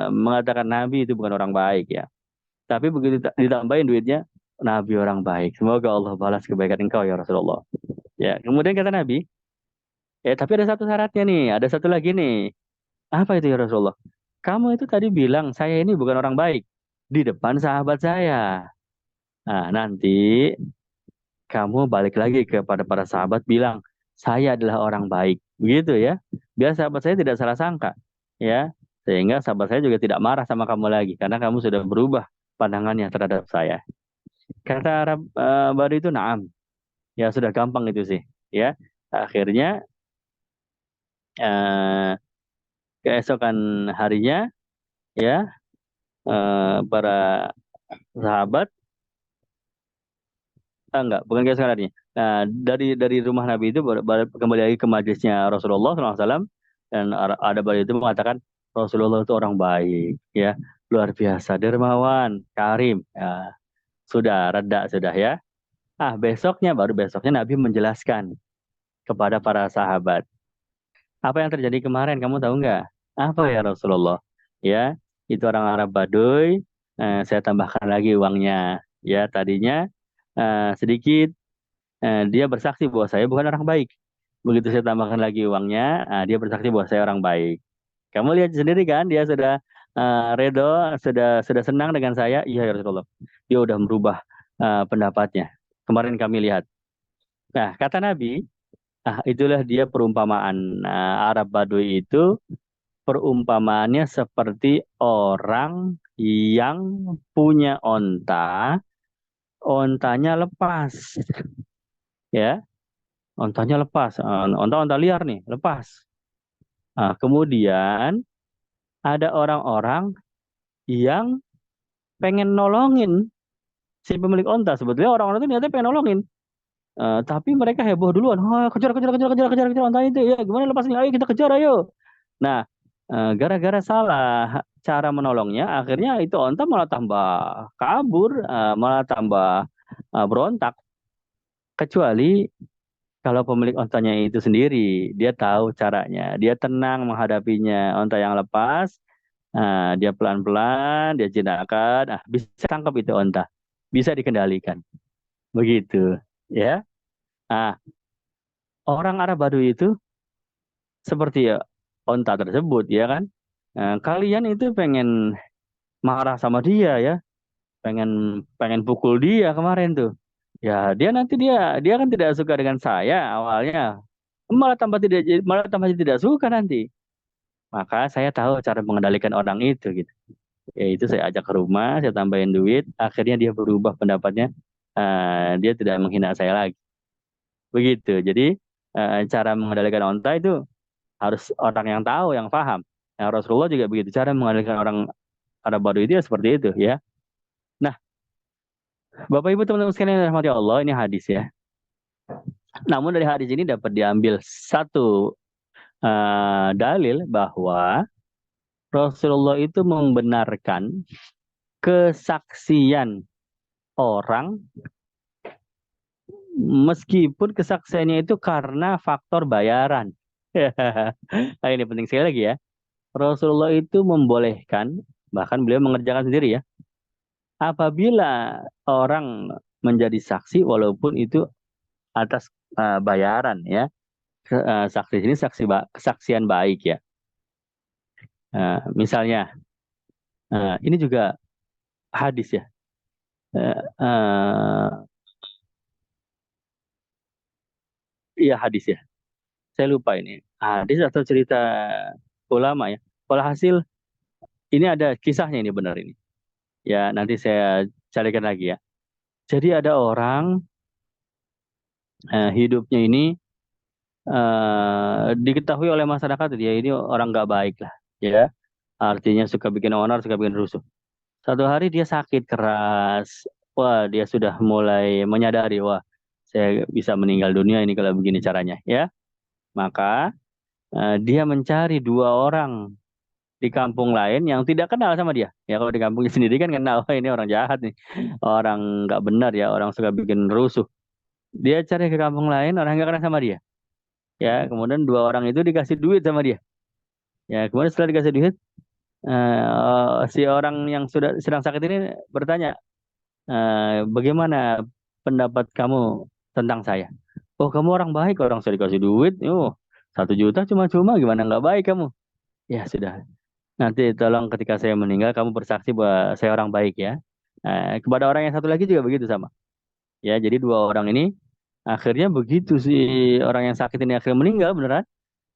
mengatakan Nabi itu bukan orang baik ya. Tapi begitu ditambahin duitnya, Nabi orang baik. Semoga Allah balas kebaikan engkau ya Rasulullah. Ya, kemudian kata Nabi, tapi ada satu syaratnya nih, ada satu lagi nih. Apa itu ya Rasulullah? Kamu itu tadi bilang saya ini bukan orang baik di depan sahabat saya. Nah, nanti kamu balik lagi kepada para sahabat bilang, saya adalah orang baik. Begitu ya. Biar sahabat saya tidak salah sangka. Ya, sehingga sahabat saya juga tidak marah sama kamu lagi karena kamu sudah berubah pandangannya terhadap saya. Kata Arab Baduy itu naam. Ya sudah gampang itu sih. Ya, akhirnya eh, keesokan harinya ya para sahabat enggak, bukan keesokan harinya. Nah, dari rumah Nabi itu kembali lagi ke majlisnya Rasulullah SAW, dan ada Baduy itu mengatakan Rasulullah itu orang baik, ya, luar biasa, dermawan, karim. Ya, sudah reda sudah ya. Baru besoknya Nabi menjelaskan kepada para sahabat. Apa yang terjadi kemarin, kamu tahu nggak? Apa ya Rasulullah? Ya, itu orang Arab Baduy, saya tambahkan lagi uangnya. Ya, tadinya sedikit, dia bersaksi bahwa saya bukan orang baik. Begitu saya tambahkan lagi uangnya, dia bersaksi bahwa saya orang baik. Kamu lihat sendiri kan, dia sudah redo, sudah senang dengan saya. Iya ya Rasulullah. Dia udah merubah pendapatnya. Kemarin kami lihat. Nah, kata Nabi, itulah dia perumpamaan. Arab Baduy itu perumpamaannya seperti orang yang punya onta, ontanya lepas, ya, ontanya lepas, onta-onta liar nih, lepas. Kemudian ada orang-orang yang pengen nolongin si pemilik onta. Sebetulnya orang-orang itu niatnya pengen nolongin. Tapi mereka heboh duluan. Kejar, kejar, kejar, kejar, kejar, kejar onta itu. Ya, gimana lepasnya? Ayo kita kejar, ayo. Nah, gara-gara salah cara menolongnya, akhirnya itu onta malah tambah kabur, malah tambah berontak. Kecuali kalau pemilik ontanya itu sendiri, dia tahu caranya, dia tenang menghadapinya. Onta yang lepas, dia pelan-pelan, dia jinakkan, bisa tangkap itu onta, bisa dikendalikan. Begitu, ya. Ah, orang Arab Baduy itu seperti ya onta tersebut, ya kan? Kalian itu pengen marah sama dia ya, pengen pengen pukul dia kemarin tuh. Ya dia kan tidak suka dengan saya awalnya, malah tambah tidak suka nanti. Maka saya tahu cara mengendalikan orang itu gitu. Yaitu saya ajak ke rumah, saya tambahin duit, akhirnya dia berubah pendapatnya. Dia tidak menghina saya lagi. Begitu. Jadi cara mengendalikan onta itu harus orang yang tahu, yang paham. Nah, Rasulullah juga begitu. Cara mengendalikan orang Arab Baduy itu ya seperti itu ya. Nah, Bapak Ibu teman-teman sekalian yang dirahmati Allah, ini hadis ya. Namun dari hadis ini dapat diambil satu dalil bahwa Rasulullah itu membenarkan kesaksian orang meskipun kesaksiannya itu karena faktor bayaran. Nah, ini penting sekali lagi ya. Rasulullah itu membolehkan, bahkan beliau mengerjakan sendiri ya, apabila orang menjadi saksi walaupun itu atas bayaran ya. Saksi ini kesaksian baik ya. Misalnya, ini juga hadis ya. Eh, eh, iya hadis ya. Saya lupa ini. Hadis atau cerita ulama ya. Walhasil ini ada kisahnya ini benar ini. Ya nanti saya carikan lagi ya. Jadi ada orang hidupnya ini diketahui oleh masyarakat dia ini orang nggak baik lah. Ya. Artinya suka bikin onar, suka bikin rusuh. Satu hari dia sakit keras. Wah, dia sudah mulai menyadari, wah, saya bisa meninggal dunia ini kalau begini caranya, ya. Maka dia mencari dua orang di kampung lain yang tidak kenal sama dia. Ya kalau di kampungnya sendiri kan kenal, wah ini orang jahat nih, orang nggak benar ya, orang suka bikin rusuh. Dia cari ke kampung lain, orang nggak kenal sama dia. Ya, kemudian dua orang itu dikasih duit sama dia. Ya, kemudian setelah dikasih duit, si orang yang sudah sedang sakit ini bertanya, bagaimana pendapat kamu tentang saya? Oh, kamu orang baik, orang saya dikasih duit, 1 juta cuma-cuma, gimana nggak baik kamu? Ya sudah, nanti tolong ketika saya meninggal kamu bersaksi bahwa saya orang baik ya. Kepada orang yang satu lagi juga begitu sama. Ya, jadi dua orang ini akhirnya begitu si orang yang sakit ini akhirnya meninggal beneran.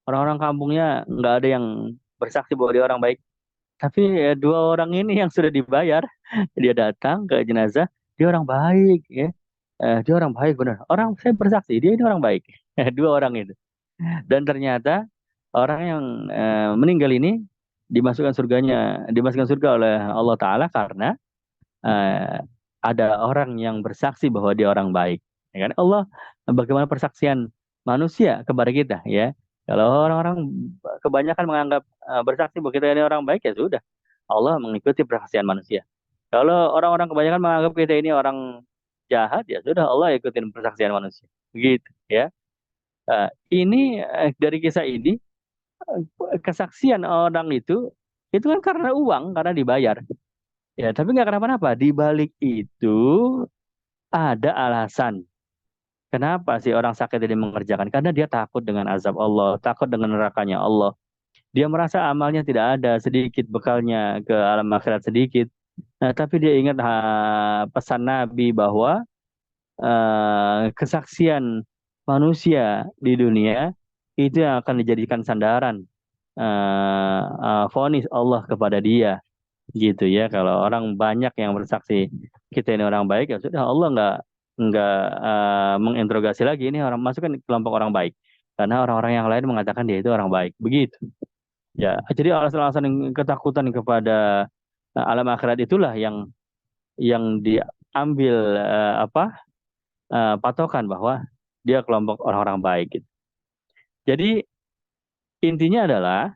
Orang-orang kampungnya nggak ada yang bersaksi bahwa dia orang baik. Tapi dua orang ini yang sudah dibayar, dia datang ke jenazah, dia orang baik ya. Dia orang baik benar. Orang saya bersaksi dia ini orang baik. Dua orang itu. Dan ternyata orang yang meninggal ini dimasukkan surga oleh Allah Taala karena eh, ada orang yang bersaksi bahwa dia orang baik. Ya kan? Allah bagaimana persaksian manusia kepada kita ya. Kalau orang-orang kebanyakan menganggap bersaksi bahwa kita ini orang baik ya sudah. Allah mengikuti persaksian manusia. Kalau orang-orang kebanyakan menganggap kita ini orang jahat ya sudah Allah ikutin persaksian manusia. Begitu ya. Ini dari kisah ini kesaksian orang itu kan karena uang, karena dibayar. Ya, tapi nggak kenapa-napa. Di balik itu ada alasan. Kenapa sih orang sakit ini mengerjakan? Karena dia takut dengan azab Allah, takut dengan nerakanya Allah. Dia merasa amalnya tidak ada, sedikit bekalnya ke alam akhirat sedikit. Nah, tapi dia ingat pesan Nabi bahwa kesaksian manusia di dunia itu yang akan dijadikan sandaran vonis Allah kepada dia gitu ya. Kalau orang banyak yang bersaksi kita ini orang baik ya sudah Allah nggak menginterogasi lagi ini orang masukkan kelompok orang baik karena orang-orang yang lain mengatakan dia itu orang baik begitu ya. Jadi alasan-alasan ketakutan kepada alam akhirat itulah yang diambil patokan bahwa dia kelompok orang-orang baik gitu. Jadi intinya adalah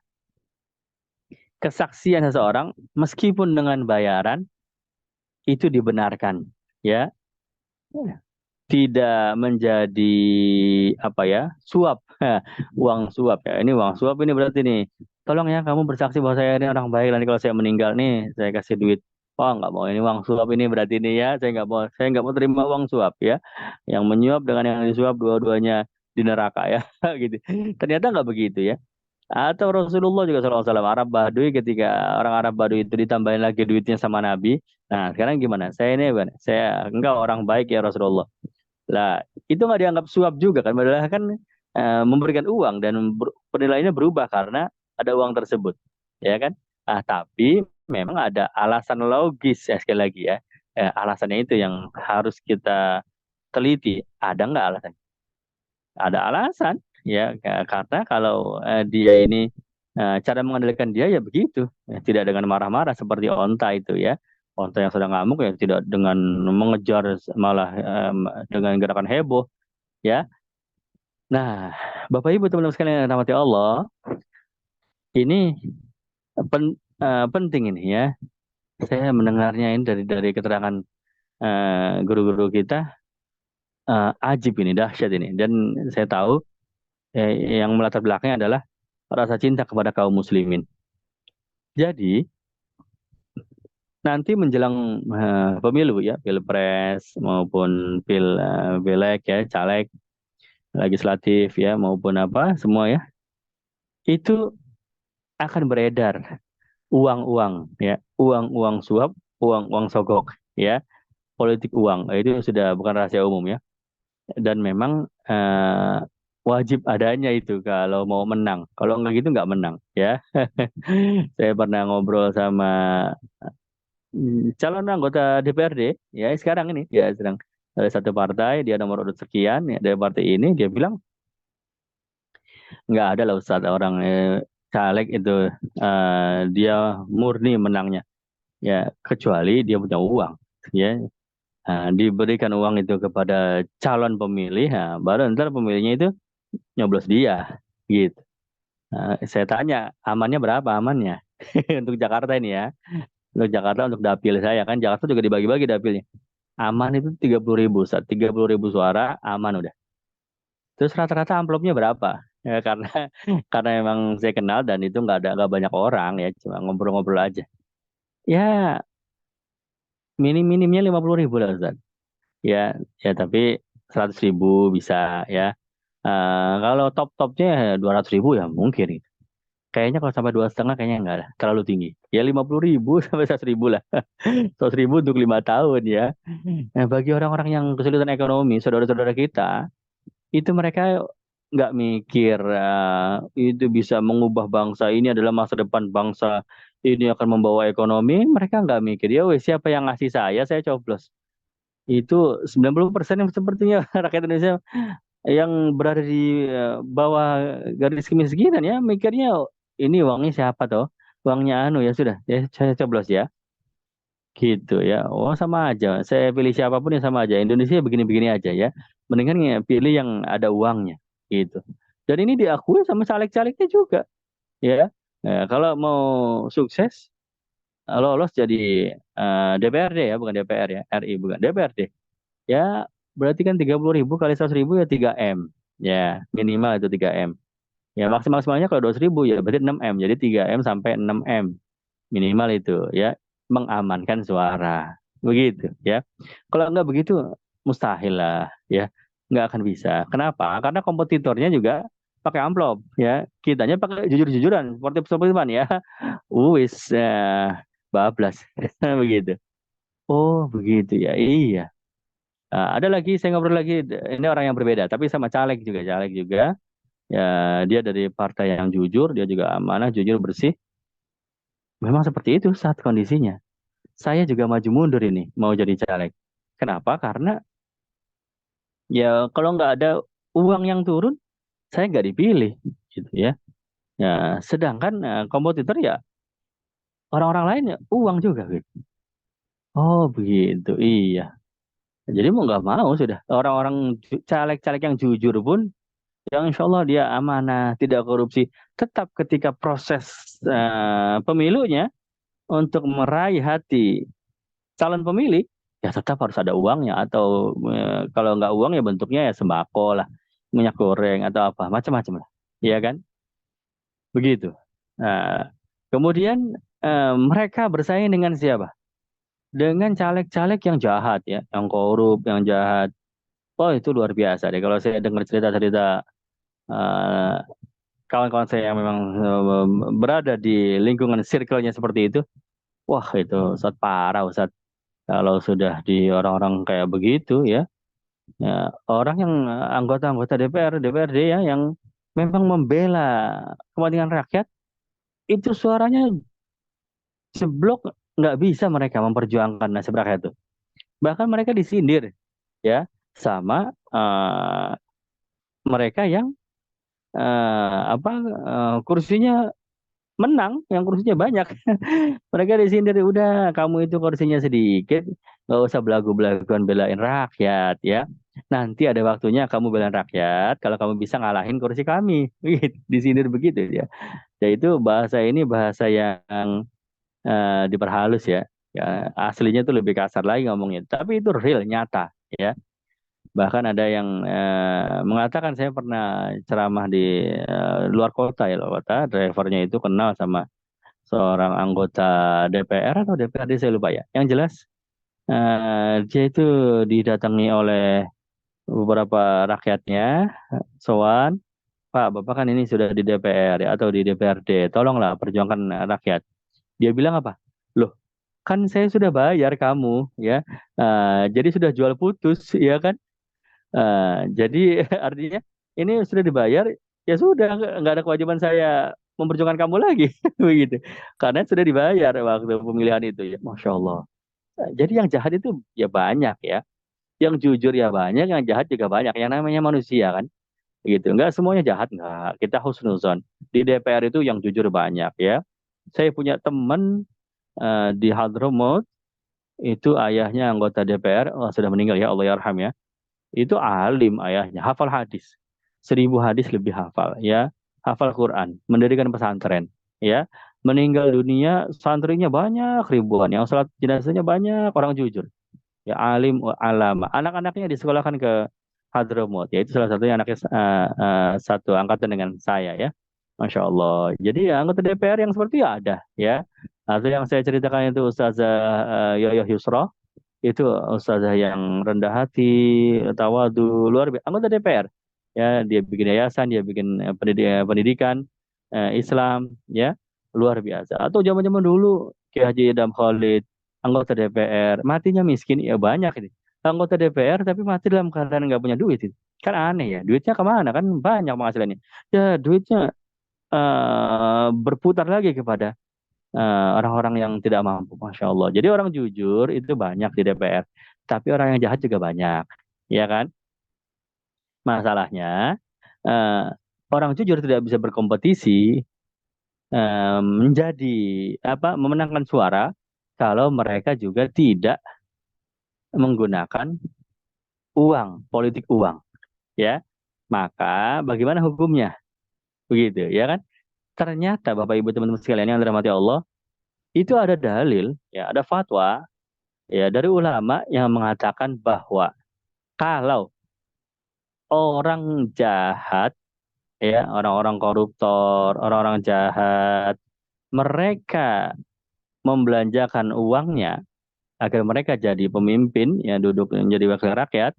kesaksian seseorang meskipun dengan bayaran itu dibenarkan ya, tidak menjadi apa ya suap. Uang suap ya, ini uang suap ini berarti nih tolong ya kamu bersaksi bahwa saya ini orang baik, nanti kalau saya meninggal nih saya kasih duit. Oh nggak mau, ini uang suap ini berarti ini ya, saya nggak mau terima uang suap ya, yang menyuap dengan yang disuap dua-duanya di neraka ya. Gitu ternyata nggak begitu ya. Atau Rasulullah juga SAW Arab Baduy, ketika orang Arab Baduy itu ditambahin lagi duitnya sama Nabi. Nah sekarang gimana, saya ini bukan saya enggak orang baik ya Rasulullah lah, itu nggak dianggap suap juga kan, padahal kan memberikan uang dan penilaiannya berubah karena ada uang tersebut, ya kan? Tapi memang ada alasan logis ya sekali lagi ya. Alasannya itu yang harus kita teliti. Ada nggak alasan? Ada alasan ya, karena kalau dia ini cara mengendalikan dia ya begitu, ya, tidak dengan marah-marah seperti onta itu ya. Onta yang sedang ngamuk ya tidak dengan mengejar, malah dengan gerakan heboh ya. Nah, Bapak Ibu teman-teman sekalian yang rahmati Allah, ini penting ini ya. Saya mendengarnya ini dari keterangan guru-guru kita, ajib ini, dahsyat ini. Dan saya tahu yang melatar belakangnya adalah rasa cinta kepada kaum muslimin. Jadi, nanti menjelang pemilu ya, pilpres maupun pileg ya, caleg, legislatif ya, maupun apa semua ya, itu akan beredar uang-uang ya, uang-uang suap, uang-uang sogok ya, politik uang. Itu sudah bukan rahasia umum ya. Dan memang wajib adanya itu kalau mau menang. Kalau enggak gitu nggak menang ya. Saya pernah ngobrol sama calon anggota DPRD ya sekarang ini, dia sedang ada satu partai, dia nomor urut sekian ya, dari partai ini dia bilang nggak ada lah Ustadz orang caleg itu dia murni menangnya ya, kecuali dia punya uang ya. Diberikan uang itu kepada calon pemilih, baru ntar pemilihnya itu nyoblos dia gitu. Saya tanya amannya berapa amannya untuk Jakarta ini ya, untuk Jakarta, untuk dapil saya kan Jakarta juga dibagi-bagi dapilnya. Aman itu 30.000, 30.000 suara aman udah. Terus rata-rata amplopnya berapa? Ya, karena karena memang saya kenal dan itu nggak banyak orang ya, cuma ngobrol-ngobrol aja. Ya minim-minimnya 50.000 lah Ustaz. Ya, ya tapi 100.000 bisa ya. Kalau top-topnya 200.000 ya mungkin. Kayaknya kalau sampai 2,5 kayaknya enggak lah, terlalu tinggi. Ya 50.000 sampai 100.000 lah. 100.000 untuk 5 tahun ya. Nah, bagi orang-orang yang kesulitan ekonomi, saudara-saudara kita, itu mereka nggak mikir itu bisa mengubah bangsa, ini adalah masa depan bangsa, ini akan membawa ekonomi. Mereka nggak mikir, ya wes siapa yang ngasih saya coblos. Itu 90% yang sepertinya rakyat Indonesia yang berada di bawah garis kemiskinan ya mikirnya ini uangnya siapa toh? Uangnya anu ya sudah ya saya coblos ya. Gitu ya. Oh sama aja. Saya pilih siapapun yang sama aja. Indonesia begini-begini aja ya. Mendingan ya pilih yang ada uangnya gitu. Dan ini diakui sama caleg-calegnya juga ya. Kalau mau sukses lolos jadi DPRD ya, bukan DPR ya, RI bukan DPRD. Ya berarti kan 30.000 kali 100.000 ya 3 M. Ya minimal itu 3 M. Ya maksimalnya kalau 200.000 ya berarti 6 M. Jadi 3 M sampai 6 M minimal itu ya mengamankan suara begitu ya. Kalau nggak begitu mustahil lah ya, nggak akan bisa. Kenapa? Karena kompetitornya juga pakai amplop ya, kitanya pakai jujur-jujuran seperti seperti ya. Wis bablas begitu. Oh begitu ya, iya. Ada lagi saya ngobrol lagi, ini orang yang berbeda tapi sama caleg juga ya, dia dari partai yang jujur, dia juga amanah, jujur, bersih. Memang seperti itu saat kondisinya. Saya juga maju mundur ini mau jadi caleg. Kenapa? Karena ya kalau nggak ada uang yang turun, saya nggak dipilih, gitu ya. Ya, sedangkan kompetitor ya orang-orang lain ya uang juga, gitu. Oh begitu, iya. Jadi mau nggak mau sudah orang-orang caleg-caleg yang jujur pun, yang insya Allah dia amanah, tidak korupsi, tetap ketika proses pemilunya untuk meraih hati calon pemilih ya tetap harus ada uangnya atau kalau nggak uang ya bentuknya ya sembako lah, minyak goreng atau apa macam-macam lah, iya kan begitu. Nah, kemudian mereka bersaing dengan siapa? Dengan caleg-caleg yang jahat ya, yang korup, yang jahat. Oh itu luar biasa deh kalau saya dengar cerita-cerita eh, kawan-kawan saya yang memang berada di lingkungan circle-nya seperti itu. Wah itu Ustaz parah Ustaz. Kalau sudah di orang-orang kayak begitu ya, ya, orang yang anggota-anggota DPR, DPRD ya, yang memang membela kepentingan rakyat, itu suaranya seblok nggak bisa mereka memperjuangkan nasib rakyat itu. Bahkan mereka disindir ya sama mereka yang apa kursinya menang, yang kursinya banyak. Mereka disindir, udah kamu itu kursinya sedikit, nggak usah belagu-belaguan belain rakyat ya. Nanti ada waktunya kamu belain rakyat, kalau kamu bisa ngalahin kursi kami. Disindir begitu ya. Ya itu bahasa ini bahasa yang diperhalus ya. Ya aslinya itu lebih kasar lagi ngomongnya. Tapi itu real, nyata ya. Bahkan ada yang mengatakan saya pernah ceramah di luar kota ya, luar kota, drivernya itu kenal sama seorang anggota DPR atau DPRD saya lupa ya. Yang jelas dia itu didatangi oleh beberapa rakyatnya, sowan, Pak, Bapak kan ini sudah di DPR ya atau di DPRD, tolonglah perjuangkan rakyat. Dia bilang apa? Loh, kan saya sudah bayar kamu ya, jadi sudah jual putus ya kan. Jadi artinya ini sudah dibayar, ya sudah nggak ada kewajiban saya memperjuangkan kamu lagi begitu. Karena sudah dibayar waktu pemilihan itu ya, Masya Allah. Jadi yang jahat itu ya banyak ya, yang jujur ya banyak, yang jahat juga banyak. Yang namanya manusia kan, gitu. Nggak semuanya jahat, nggak. Kita husnuzon. Di DPR itu yang jujur banyak ya. Saya punya teman di Hadramaut, itu ayahnya anggota DPR, oh, sudah meninggal ya Allah yarham ya. Itu alim ayahnya, hafal hadis. 1.000 hadis lebih hafal ya. Hafal Quran, mendirikan pesantren ya. Meninggal dunia santrinya banyak ribuan, yang salat jenazahnya banyak, orang jujur. Ya alim wa alama. Anak-anaknya disekolahkan ke Hadramaut, yaitu salah satunya anaknya satu angkatan dengan saya ya. Masya Allah. Jadi ya, anggota DPR yang seperti ya ada ya. Atau yang saya ceritakan itu Ustazah Yoyo Yusro, itu ustazah yang rendah hati, tawadu, luar biasa. Anggota DPR, ya dia bikin yayasan, dia bikin pendidikan Islam, ya luar biasa. Atau zaman-zaman dulu Ki Haji Idham Khalid, anggota DPR, matinya miskin, ya banyak ini. Anggota DPR tapi mati dalam keadaan nggak punya duit itu. Kan aneh ya, duitnya kemana? Kan banyak penghasilannya. Ya duitnya berputar lagi kepada orang-orang yang tidak mampu, masya Allah. Jadi orang jujur itu banyak di DPR. tapi orang yang jahat juga banyak, ya kan? Masalahnya eh, orang jujur tidak bisa berkompetisi menjadi apa memenangkan suara kalau mereka juga tidak menggunakan uang, politik uang, ya. Maka bagaimana hukumnya? Begitu, ya kan? Ternyata Bapak Ibu teman-teman sekalian yang dirahmati Allah, itu ada dalil, ya, ada fatwa ya dari ulama yang mengatakan bahwa kalau orang jahat, ya, orang-orang koruptor, orang-orang jahat, mereka membelanjakan uangnya agar mereka jadi pemimpin, ya, duduk menjadi wakil rakyat,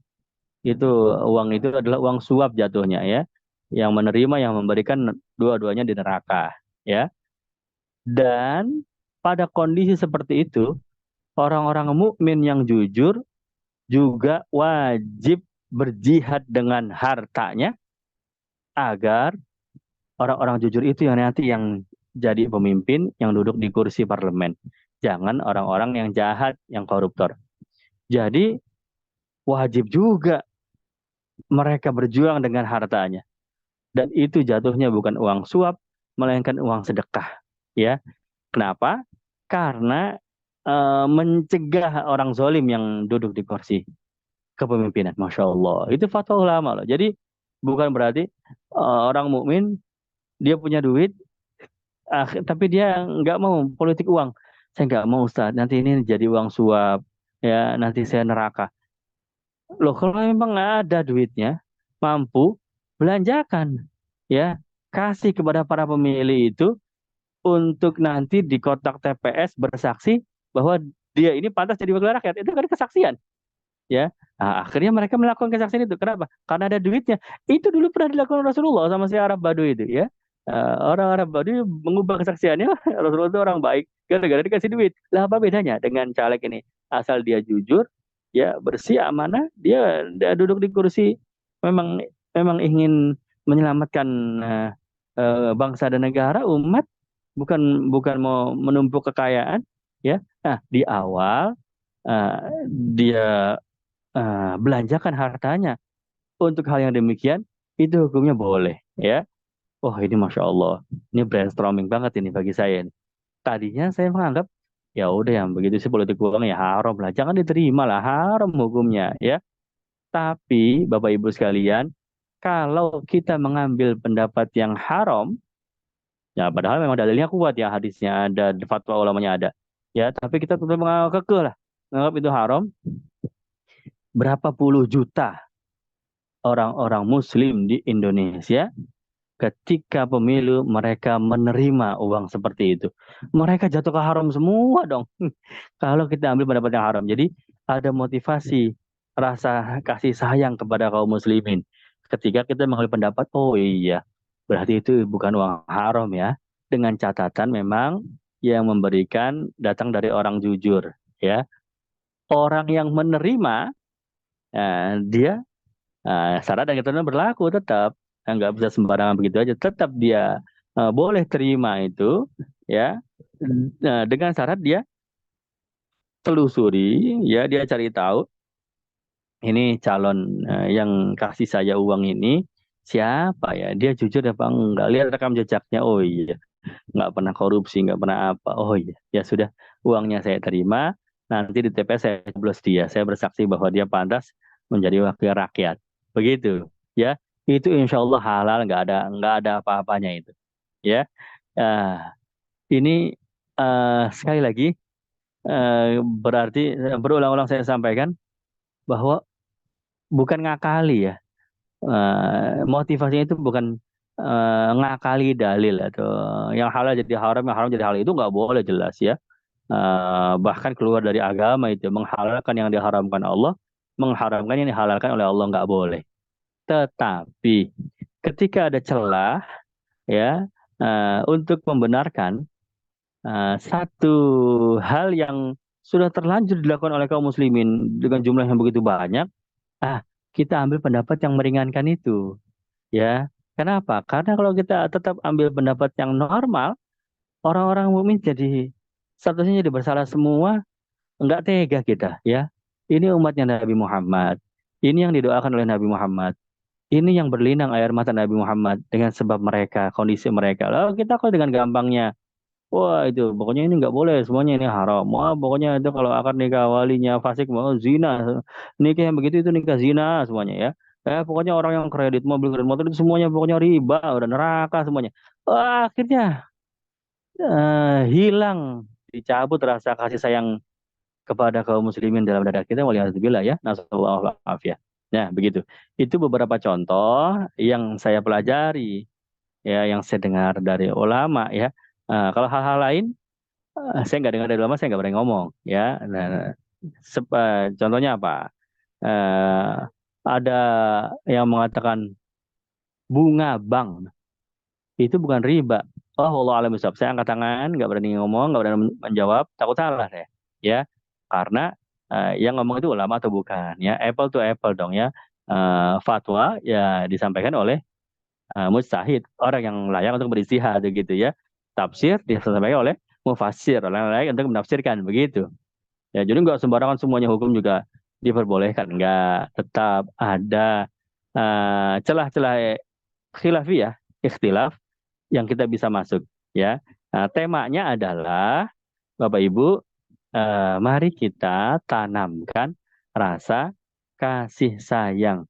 itu uang itu adalah uang suap jatuhnya, ya, yang menerima yang memberikan dua-duanya di neraka, ya. Dan pada kondisi seperti itu, orang-orang mukmin yang jujur juga wajib berjihad dengan hartanya agar orang-orang jujur itu yang nanti yang jadi pemimpin yang duduk di kursi parlemen. Jangan orang-orang yang jahat, yang koruptor. Jadi wajib juga mereka berjuang dengan hartanya. Dan itu jatuhnya bukan uang suap, melainkan uang sedekah. Ya, kenapa? Karena mencegah orang zolim yang duduk di kursi kepemimpinan. Masya Allah. Itu fatwa ulama loh. Jadi bukan berarti orang mukmin dia punya duit, tapi dia nggak mau politik uang. Saya nggak mau Ustaz. Nanti ini jadi uang suap. Ya, nanti saya neraka. Loh, kalau memang nggak ada duitnya, mampu, belanjakan. Ya, kasih kepada para pemilih itu untuk nanti di kotak TPS bersaksi bahwa dia ini pantas jadi wakil rakyat. Itu kan kesaksian. Ya, nah, akhirnya mereka melakukan kesaksian itu. Kenapa? Karena ada duitnya. Itu dulu pernah dilakukan Rasulullah sama si Arab Badui itu, ya. Orang Arab Badui mengubah kesaksiannya, Rasulullah itu orang baik gara-gara dikasih duit. Lah apa bedanya dengan caleg ini? Asal dia jujur, ya, bersih, amanah, dia duduk di kursi, memang memang ingin menyelamatkan bangsa dan negara, umat, bukan bukan mau menumpuk kekayaan, ya. Nah, di awal eh, dia belanjakan hartanya untuk hal yang demikian, itu hukumnya boleh, ya. Oh, ini Masya Allah, ini brainstorming banget ini bagi saya ini. Tadinya saya menganggap ya udah yang begitu sih politik uang ya haram lah, jangan diterima lah, haram hukumnya, ya. Tapi Bapak Ibu sekalian, kalau kita mengambil pendapat yang haram, ya padahal memang dalilnya kuat, ya, hadisnya ada, fatwa ulamanya ada, ya, tapi kita tetap menganggap kekeh lah, menganggap itu haram. Berapa puluh juta orang-orang Muslim di Indonesia ketika pemilu mereka menerima uang seperti itu. Mereka jatuh ke haram semua dong. Kalau kita ambil pendapat yang haram. Jadi ada motivasi rasa kasih sayang kepada kaum muslimin. Ketika kita mengambil pendapat, oh iya, berarti itu bukan uang haram, ya. Dengan catatan memang yang memberikan datang dari orang jujur, ya. Orang yang menerima, dia syarat dan ketentuan berlaku tetap. Nggak bisa sembarangan begitu aja. Tetap dia boleh terima itu, ya. Dengan syarat dia telusuri, ya, dia cari tahu ini calon yang kasih saya uang ini siapa, ya. Dia jujur apa enggak? Lihat rekam jejaknya. Oh iya, nggak pernah korupsi, nggak pernah apa. Oh iya, ya sudah, uangnya saya terima. Nanti di TPS saya coblos dia. Saya bersaksi bahwa dia pantas menjadi wakil rakyat. Begitu, ya. Itu insya Allah halal, nggak ada apa-apanya itu, ya. Ah, ini sekali lagi berarti berulang-ulang saya sampaikan bahwa bukan ngakali, ya. Motivasinya itu bukan ngakali dalil atau yang halal jadi haram, yang haram jadi halal, itu nggak boleh, jelas, ya. Bahkan keluar dari agama itu, menghalalkan yang diharamkan Allah, mengharamkan yang dihalalkan oleh Allah, nggak boleh. Tetapi ketika ada celah, ya, untuk membenarkan satu hal yang sudah terlanjur dilakukan oleh kaum muslimin dengan jumlah yang begitu banyak, ah kita ambil pendapat yang meringankan itu, ya. Kenapa? Karena kalau kita tetap ambil pendapat yang normal, orang-orang mukmin jadi statusnya jadi bersalah semua, nggak tega kita, ya. Ini umatnya Nabi Muhammad. Ini yang didoakan oleh Nabi Muhammad. Ini yang berlinang air mata Nabi Muhammad dengan sebab mereka, kondisi mereka. Lalu kita kok dengan gampangnya, wah itu pokoknya ini nggak boleh, semuanya ini haram. Wah pokoknya itu kalau akad nikah walinya fasik, mau zina. Nikah yang begitu itu nikah zina semuanya ya. Pokoknya orang yang kredit mobil, kredit motor itu semuanya pokoknya riba, udah neraka semuanya. Wah, akhirnya hilang, dicabut rasa kasih sayang kepada kaum muslimin dalam dada kita, waliyahzubillah ya, nasallahu ya. Nah, begitu. Itu beberapa contoh yang saya pelajari ya, yang saya dengar dari ulama ya. Kalau hal-hal lain saya nggak dengar dari ulama, saya nggak berani ngomong ya. Nah, contohnya apa? Eh, ada yang mengatakan bunga bank itu bukan riba. Oh, Allah alam bisawab. Saya angkat tangan, nggak berani ngomong, nggak berani menjawab, takut salah ya. Ya, karena yang ngomong itu ulama atau bukan? Ya, apple to apple dong ya. Fatwa ya disampaikan oleh mujtahid, orang yang layak untuk beristihad gitu ya. Tafsir disampaikan oleh mufassir, orang yang layak untuk menafsirkan begitu. Ya, jadi nggak sembarangan semuanya hukum juga diperbolehkan, nggak. Tetap ada celah-celah khilafiyah, ikhtilaf yang kita bisa masuk ya. Nah, temanya adalah Bapak Ibu, mari kita tanamkan rasa kasih sayang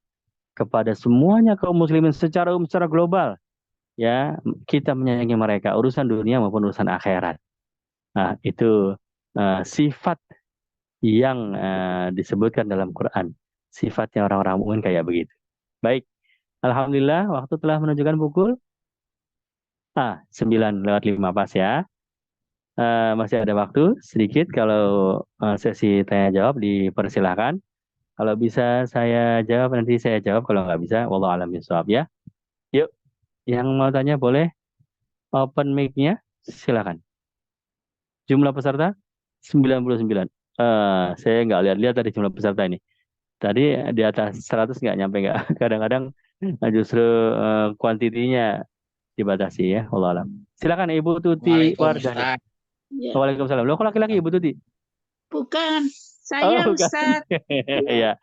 kepada semuanya kaum muslimin secara secara global ya. Kita menyayangi mereka urusan dunia maupun urusan akhirat. Nah, itu sifat yang disebutkan dalam Quran. Sifatnya orang-orang mukmin kayak begitu. Baik, alhamdulillah waktu telah menunjukkan pukul 9:05 pas ya. Masih ada waktu sedikit, kalau sesi tanya jawab dipersilahkan. Kalau bisa saya jawab nanti saya jawab, kalau nggak bisa wallahu a'lam bishawab ya. Yuk, yang mau tanya boleh open mic-nya, silakan. Jumlah peserta 99. Saya nggak lihat-lihat tadi jumlah peserta ini. Tadi di atas 100 nggak nyampe nggak. Kadang-kadang justru kuantitinya dibatasi ya. Wallahu a'lam. Silakan Ibu Tuti Wardani. Waalaikumsalam. Ya, Waalaikumsalam. Loh, kok laki-laki Ibu Tuti? bukan. Oh, Saya bukan. Ustadz. Ya. Ya, baik.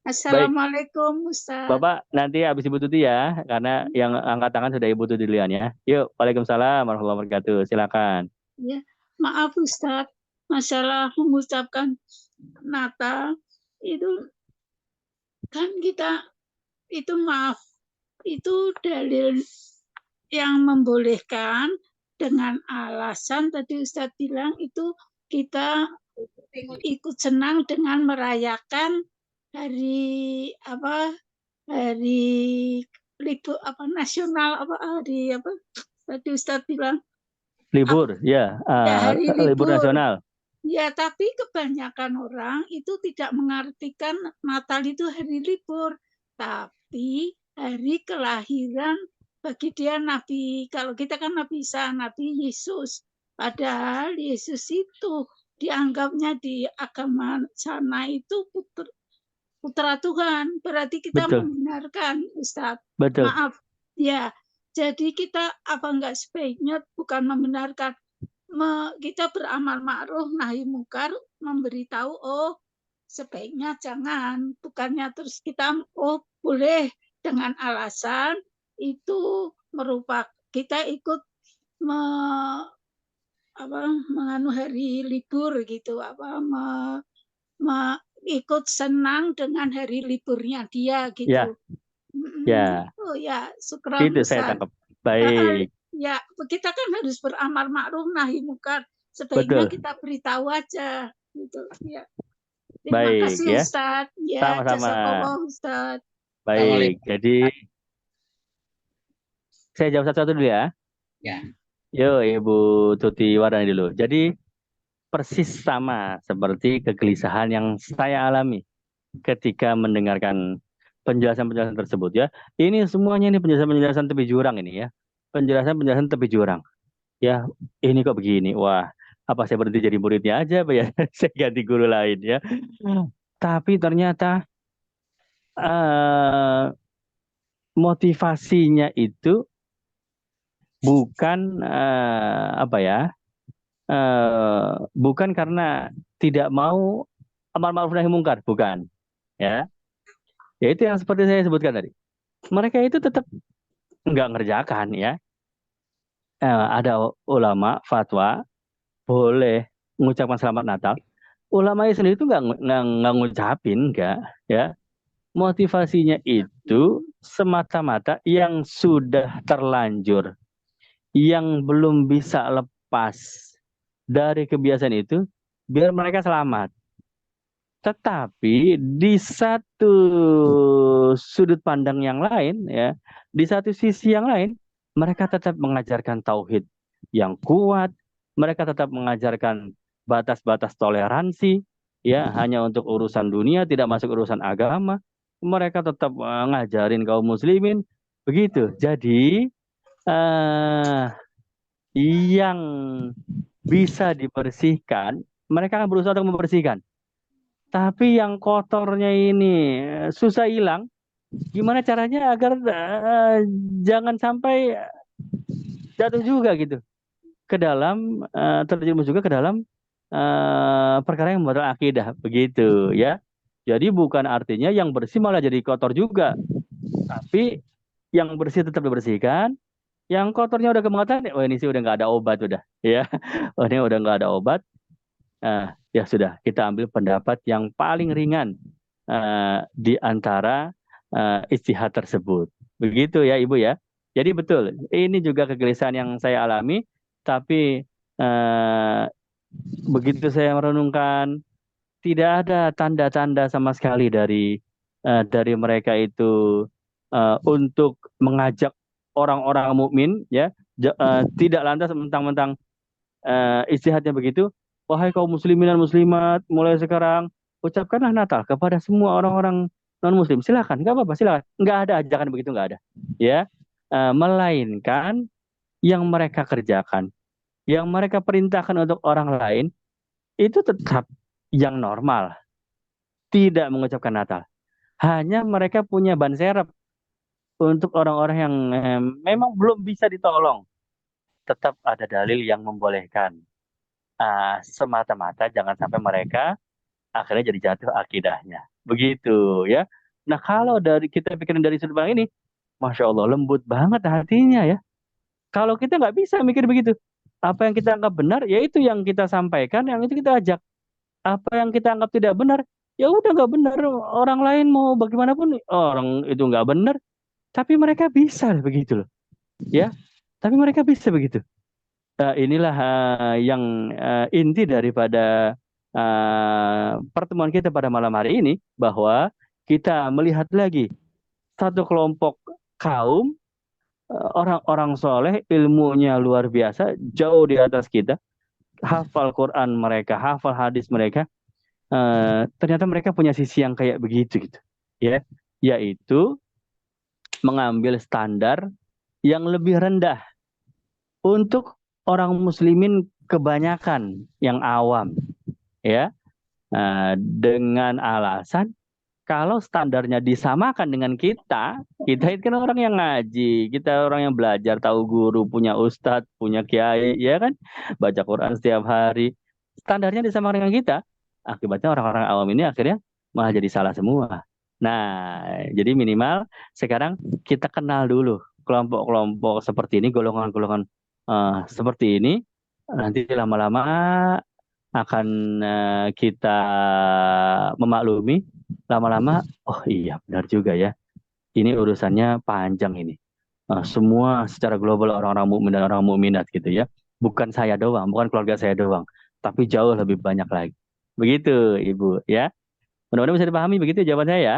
Assalamualaikum Ustadz. Bapak nanti habis Ibu Tuti ya, karena yang angkat tangan sudah Ibu Tuti duluan ya. Yuk, Waalaikumsalam warahmatullahi wabarakatuh. Silakan. Ya, maaf Ustadz. Masalah mengucapkan Natal itu kan kita itu maaf itu dalil yang membolehkan dengan alasan tadi Ustadz bilang itu kita ikut senang dengan merayakan hari apa hari libur apa nasional apa hari apa tadi Ustadz bilang Libur, ya, ya hari libur libur nasional. ya, tapi kebanyakan orang itu tidak mengartikan Natal itu hari libur, tapi hari kelahiran bagi dia Nabi. Kalau kita kan Nabi Isa, Nabi Yesus. Padahal Yesus itu dianggapnya di agama sana itu putra Tuhan. Berarti kita Betul, membenarkan, Ustadz. betul. Maaf, ya. Jadi kita apa enggak sebaiknya bukan membenarkan, kita beramal ma'ruf nahi mungkar, memberitahu oh sebaiknya jangan, bukannya terus kita oh boleh dengan alasan itu merupakan kita ikut me, apa menganu hari libur gitu apa ikut senang dengan hari liburnya dia Ya, gitu. ya. Gitu ya, syukran Itu saya Ustaz. tangkap. Baik, Ya, kita kan harus beramal ma'ruf nahi mungkar. Sebaiknya betul. kita beritahu aja gitu. Ya. Terima Baik kasih ya. Ustaz. Ya, Sama-sama. jazakallah Ustaz. Baik. Assalamualaikum. Jadi saya jawab satu-satu dulu ya. Ya. Yuk, Ibu Tuti Wardani dulu. Jadi persis sama seperti kegelisahan yang saya alami ketika mendengarkan penjelasan-penjelasan tersebut ya. Ini semuanya ini penjelasan-penjelasan tepi jurang ini ya. Penjelasan-penjelasan tepi jurang. Ya, ini kok begini. Wah, apa saya berhenti jadi muridnya aja apa ya? Saya ganti guru lain ya. Tapi ternyata eh, motivasinya itu bukan apa ya? Bukan karena tidak mau amar ma'ruf nahi mungkar, bukan. Ya, ya itu yang seperti saya sebutkan tadi. Mereka itu tetap nggak ngerjakan ya. Ada ulama fatwa boleh mengucapkan selamat Natal. Ulama sendiri itu nggak ngucapin, nggak ya. Motivasinya itu semata-mata yang sudah terlanjur, yang belum bisa lepas dari kebiasaan itu, biar mereka selamat. Tetapi di satu sudut pandang yang lain, ya, di satu sisi yang lain, mereka tetap mengajarkan tauhid yang kuat, mereka tetap mengajarkan batas-batas toleransi, ya, hanya untuk urusan dunia, tidak masuk urusan agama. Mereka tetap ngajarin kaum muslimin begitu. Jadi eh, yang bisa dibersihkan, mereka akan berusaha untuk membersihkan. Tapi yang kotornya ini susah hilang. Gimana caranya agar jangan sampai jatuh juga gitu ke dalam terjerumus juga ke dalam perkara yang membatal akidah begitu ya. Jadi bukan artinya yang bersih malah jadi kotor juga, tapi yang bersih tetap dibersihkan, yang kotornya udah kemungkinan, oh ini sih udah nggak ada obat udah, ya, oh ini udah nggak ada obat. Ya sudah, kita ambil pendapat yang paling ringan di antara istihad tersebut. Begitu ya, Ibu ya. Jadi betul, ini juga kegelisahan yang saya alami, tapi eh, begitu saya merenungkan, tidak ada tanda-tanda sama sekali dari mereka itu untuk mengajak orang-orang mukmin, ya, tidak lantas mentang-mentang istihadnya begitu, wahai kaum muslimin dan muslimat, mulai sekarang ucapkanlah Natal kepada semua orang-orang non muslim. Silakan, nggak apa-apa, silakan. Nggak ada ajakan begitu, nggak ada. Ya, melainkan yang mereka kerjakan, yang mereka perintahkan untuk orang lain itu tetap yang normal, tidak mengucapkan Natal. Hanya mereka punya ban serep untuk orang-orang yang memang belum bisa ditolong. Tetap ada dalil yang membolehkan. Semata-mata jangan sampai mereka akhirnya jadi jatuh akidahnya. Begitu ya. Nah kalau dari kita pikirin dari sudut pandang ini, Masya Allah lembut banget hatinya ya. Kalau kita nggak bisa mikir begitu, apa yang kita anggap benar, ya itu yang kita sampaikan, yang itu kita ajak. Apa yang kita anggap tidak benar, ya udah nggak benar. Orang lain mau bagaimanapun, orang itu nggak benar, tapi mereka bisa begitu loh. Ya, tapi mereka bisa begitu. Inilah yang inti daripada pertemuan kita pada malam hari ini, bahwa kita melihat lagi satu kelompok kaum orang-orang soleh, ilmunya luar biasa, jauh di atas kita, hafal Quran mereka, hafal hadis mereka, ternyata mereka punya sisi yang kayak begitu gitu, ya, yaitu mengambil standar yang lebih rendah untuk orang muslimin kebanyakan yang awam, ya. Dengan alasan kalau standarnya disamakan dengan kita, kita itu kan orang yang ngaji, kita orang yang belajar, tahu guru, punya ustadz, punya kiai, ya kan, baca Quran setiap hari. Standarnya disamakan dengan kita, akibatnya orang-orang awam ini akhirnya malah jadi salah semua. Nah, jadi minimal sekarang kita kenal dulu kelompok-kelompok seperti ini, golongan-golongan seperti ini. Nanti lama-lama akan kita memaklumi, lama-lama, oh iya benar juga ya, ini urusannya panjang ini. Semua secara global orang-orang mukmin dan orang mukminat gitu ya, bukan saya doang, bukan keluarga saya doang, tapi jauh lebih banyak lagi. Begitu Ibu ya, mudah-mudahan bisa dipahami begitu jawaban saya ya.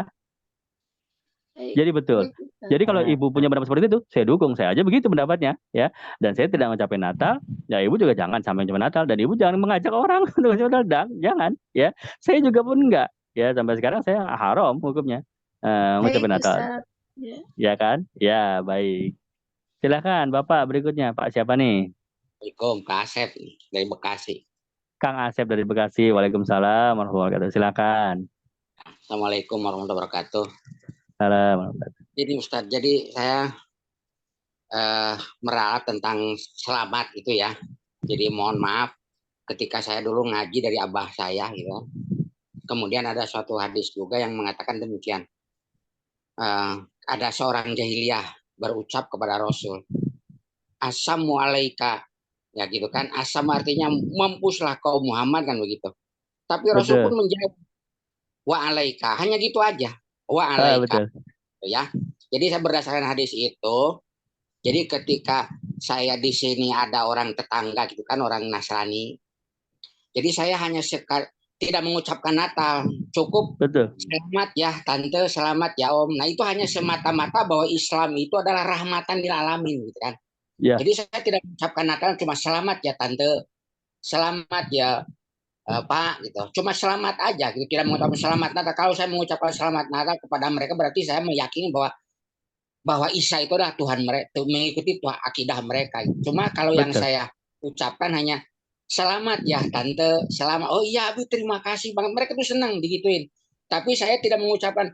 Baik, Jadi betul. baik, Ustaz. Jadi kalau ibu punya pendapat seperti itu, saya dukung. Saya aja begitu pendapatnya, ya. Dan saya tidak mencapai Natal. Ya ibu juga jangan sampai mencapai Natal. Dan ibu jangan mengajak orang untuk mencapai Natal. Jangan, ya. Saya juga pun enggak. Ya sampai sekarang saya haram hukumnya mencapai Baik, Natal. Ustaz. Ya. Ya kan? Ya baik. Silakan Bapak berikutnya. Pak siapa nih? Assalamualaikum, Kak Asep dari Bekasi. Kang Asep dari Bekasi. Waalaikumsalam warahmatullahi wabarakatuh. Silakan. Assalamualaikum warahmatullahi wabarakatuh. Salam. Jadi Ustadz, jadi saya meralat tentang selamat itu ya. Jadi mohon maaf ketika saya dulu ngaji dari abah saya gitu. kemudian ada suatu hadis juga yang mengatakan demikian. Ada seorang jahiliyah berucap kepada Rasul, Assamu alaika, ya gitu kan. Assam artinya mampuslah kau Muhammad kan begitu. Tapi Rasul pun Betul. menjawab wa alaika, hanya gitu aja. Wa Ah, alaika, betul. ya. Jadi saya berdasarkan hadis itu, jadi ketika saya di sini ada orang tetangga gitu kan, orang Nasrani. Jadi saya hanya tidak mengucapkan Natal, cukup Betul. selamat ya tante, selamat ya om. Nah itu hanya semata-mata bahwa Islam itu adalah rahmatan lil alamin gitu kan. Ya, Jadi saya tidak mengucapkan Natal cuma selamat ya tante, selamat ya Pak gitu. Cuma selamat aja gitu, tidak mengucapkan selamat Natal. Kalau saya mengucapkan selamat Natal kepada mereka berarti saya meyakini bahwa Isa itu adalah Tuhan mereka, mengikuti Tuhan akidah mereka. Cuma kalau yang betul. saya ucapkan hanya selamat ya tante, selamat. Oh iya Abi terima kasih banget. Mereka tuh senang digituin. Tapi saya tidak mengucapkan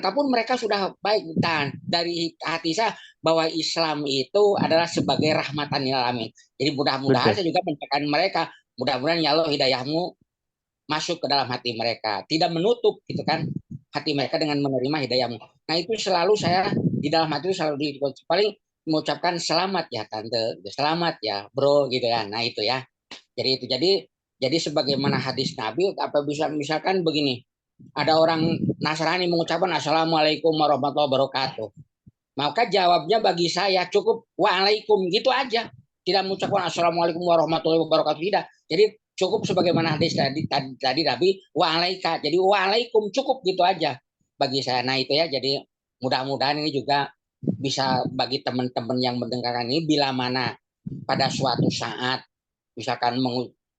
apapun, mereka sudah baik. Dan dari hati saya bahwa Islam itu adalah sebagai rahmatan lil alamin. Jadi mudah-mudahan Betul. saya juga menyampaikan mereka, mudah-mudahan ya Allah hidayahmu masuk ke dalam hati mereka, tidak menutup gitu kan hati mereka dengan menerima hidayahmu. Nah itu selalu saya di dalam hati itu selalu paling mengucapkan selamat ya tante, selamat ya bro gitu kan. Nah itu ya. Jadi sebagaimana hadis Nabi, apa bisa misalkan begini, ada orang Nasrani mengucapkan Assalamualaikum warahmatullahi wabarakatuh. Maka jawabnya bagi saya cukup waalaikum gitu aja. Tidak mengucapkan Assalamualaikum warahmatullahi wabarakatuh. Tidak. Jadi cukup sebagaimana hadis tadi Nabi waalaikum. Jadi waalaikum cukup gitu aja bagi saya. Nah itu ya. Jadi mudah-mudahan ini juga bisa bagi teman-teman yang mendengarkan ini bila mana pada suatu saat misalkan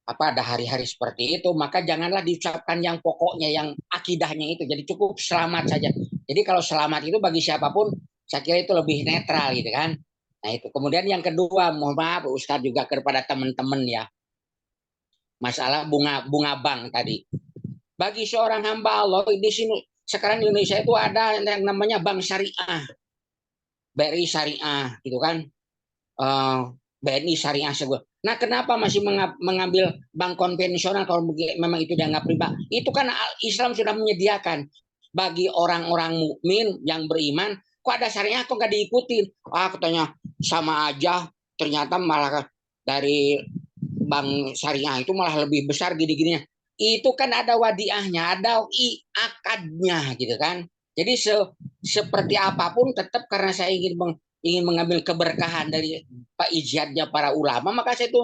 ada hari-hari seperti itu, maka janganlah diucapkan yang pokoknya, yang akidahnya itu. Jadi cukup selamat saja. Jadi kalau selamat itu bagi siapapun, saya kira itu lebih netral gitu kan. Nah itu. Kemudian yang kedua, mohon maaf Ustadz juga kepada teman-teman ya, masalah bunga bank tadi. Bagi seorang hamba Allah di sini sekarang di Indonesia itu ada yang namanya bank syariah, BRI syariah gitu kan. BNI syariah sebuah. Nah, kenapa masih mengambil bank konvensional kalau memang itu dianggap riba? Itu kan Islam sudah menyediakan bagi orang-orang mukmin yang beriman. Kok ada syariah kok nggak diikutin? Katanya sama aja. Ternyata malah dari bank syariah itu malah lebih besar gini-gininya. Itu kan ada wadiahnya, ada akadnya gitu kan. Jadi seperti apapun tetap karena saya ingin mengambil keberkahan dari Pak ijtihadnya para ulama, maka saya itu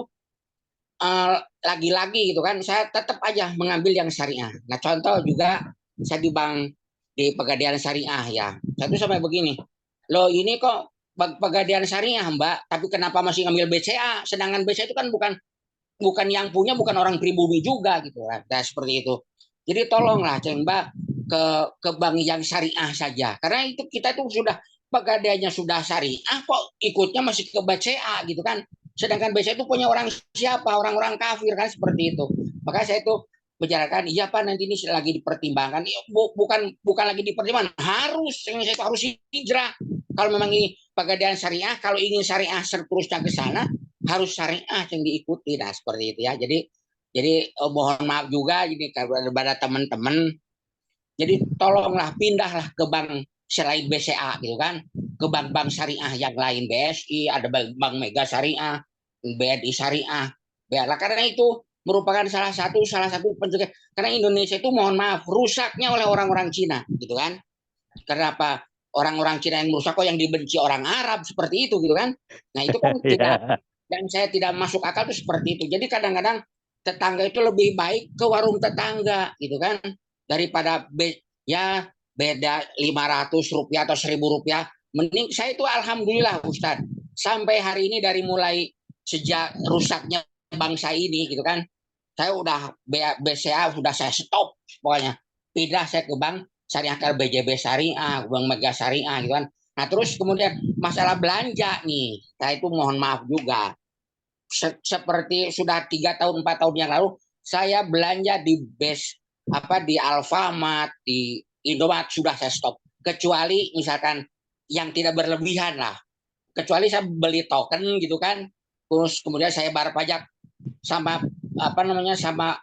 lagi-lagi gitu kan, saya tetap aja mengambil yang syariah. Nah contoh juga saya di Pegadaian Syariah ya, saya tuh sampai begini, loh ini kok Pegadaian Syariah Mbak, tapi kenapa masih ngambil BCA? Sedangkan BCA itu kan bukan yang punya, bukan orang pribumi juga gitu kan. Nah, seperti itu. Jadi tolonglah Ceng Mbak ke bank yang syariah saja. Karena itu kita itu sudah pegadaiannya sudah syariah kok ikutnya masih ke BCA gitu kan. Sedangkan BCA itu punya orang siapa? Orang-orang kafir kan seperti itu. Maka saya itu bicarakan, iya Pak nanti ini lagi dipertimbangkan. Bukan lagi dipertimbangkan, harus saya itu harus hijrah. Kalau memang ini pegadaian syariah, kalau ingin syariah seterusnya ke sana, harus syariah yang diikuti. Nah seperti itu ya. Jadi mohon maaf juga ini kepada teman-teman. Jadi tolonglah pindahlah ke bank selain BCA gitu kan, ke bank-bank syariah yang lain, BSI, ada bank Mega Syariah, BNI Syariah. Biarlah karena itu merupakan salah satu pencegahan. Karena Indonesia itu mohon maaf rusaknya oleh orang-orang Cina gitu kan. Kenapa orang-orang Cina yang merusak kok yang dibenci orang Arab seperti itu gitu kan. Nah itu kan tidak, Ya, dan saya tidak masuk akal itu seperti itu. Jadi kadang-kadang tetangga itu lebih baik ke warung tetangga gitu kan daripada ya beda 500 rupiah atau 1000 rupiah. Mending saya itu alhamdulillah Ustadz sampai hari ini dari mulai sejak rusaknya bangsa ini gitu kan, saya udah BCA sudah saya stop pokoknya, pindah saya ke bank syariah, ke BJB Syariah, Bank Mega Syariah gitu kan. Nah terus kemudian masalah belanja nih, saya itu mohon maaf juga, seperti sudah 3 tahun 4 tahun yang lalu saya belanja di di Alfamart, di Indomaret sudah saya stop. Kecuali misalkan yang tidak berlebihan lah. Kecuali saya beli token gitu kan, terus kemudian saya bayar pajak sama sama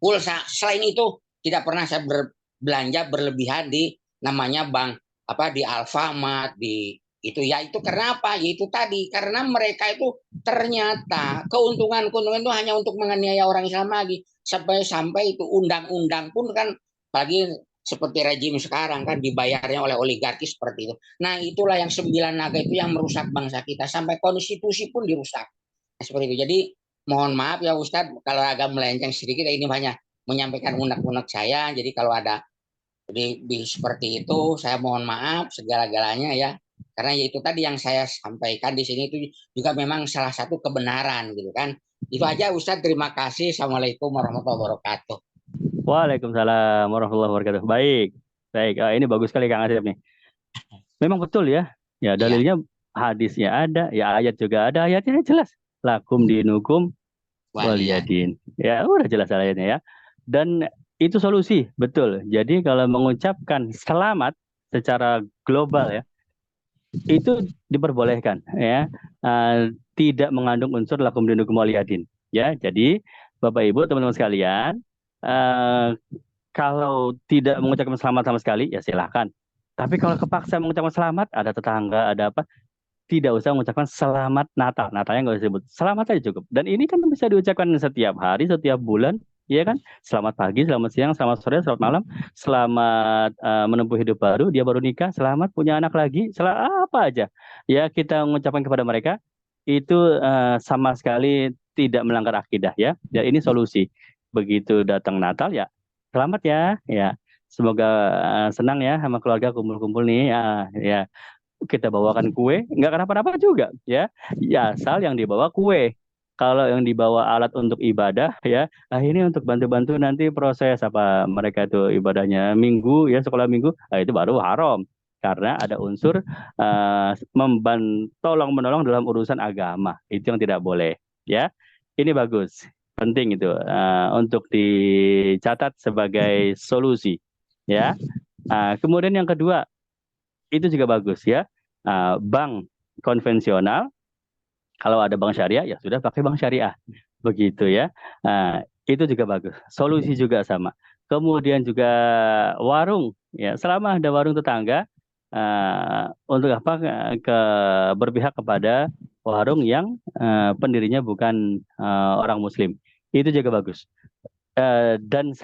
pulsa. Selain itu tidak pernah saya berbelanja berlebihan di namanya bank apa di Alfamart di itu ya itu karena apa? Ya itu tadi karena mereka itu ternyata keuntungan-keuntungan itu hanya untuk menganiaya orang Islam lagi sampai-sampai itu undang-undang pun kan bagi seperti rejim sekarang kan dibayarnya oleh oligarki seperti itu. Nah itulah yang 9 naga itu yang merusak bangsa kita sampai konstitusi pun dirusak. Nah, seperti itu. Jadi mohon maaf ya Ustadz kalau agak melenceng sedikit ini banyak menyampaikan unek-unek saya. Jadi kalau ada seperti itu saya mohon maaf segala-galanya ya. Karena itu tadi yang saya sampaikan di sini itu juga memang salah satu kebenaran gitu kan. Itu aja Ustadz, terima kasih. Assalamualaikum warahmatullahi wabarakatuh. Waalaikumsalam warahmatullahi wabarakatuh. Baik, baik. Ini bagus sekali Kang Asep nih. Memang betul ya. Ya Iya, dalilnya hadisnya ada, ya ayat juga ada. Ayatnya jelas. Lakum dinukum walian. waliyadin. Ya udah jelas ayatnya ya. Dan itu solusi, betul. Jadi kalau mengucapkan selamat secara global ya, itu diperbolehkan ya. Tidak mengandung unsur lakum dinukum waliyadin. Ya, jadi Bapak Ibu teman-teman sekalian, eh, kalau tidak mengucapkan selamat sama sekali, ya silahkan. Tapi kalau kepaksa mengucapkan selamat, ada tetangga, ada apa, tidak usah mengucapkan selamat Natal. Natalnya nggak usah disebut. Selamat aja cukup. Dan ini kan bisa diucapkan setiap hari, setiap bulan. Iya kan? Selamat pagi, selamat siang, selamat sore, selamat malam. Selamat menempuh hidup baru. Dia baru nikah, selamat punya anak lagi. Apa aja. Ya kita mengucapkan kepada mereka. Itu sama sekali tidak melanggar akidah ya. Ya ini solusi. Begitu datang Natal ya, selamat ya. Ya. Semoga senang ya sama keluarga kumpul-kumpul nih. Ya, kita bawakan kue, nggak kenapa-napa juga ya. Ya asal yang dibawa kue. Kalau yang dibawa alat untuk ibadah ya, ini untuk bantu-bantu nanti proses apa mereka itu ibadahnya minggu ya sekolah minggu, itu baru haram karena ada unsur tolong menolong dalam urusan agama itu yang tidak boleh ya. Ini bagus, penting itu untuk dicatat sebagai solusi ya. Kemudian yang kedua itu juga bagus ya. Bank konvensional, kalau ada bank syariah ya sudah pakai bank syariah, begitu ya. Itu juga bagus. Solusi juga sama. Kemudian juga warung, ya selama ada warung tetangga, untuk apa berpihak kepada warung yang pendirinya bukan orang Muslim, itu juga bagus. Dan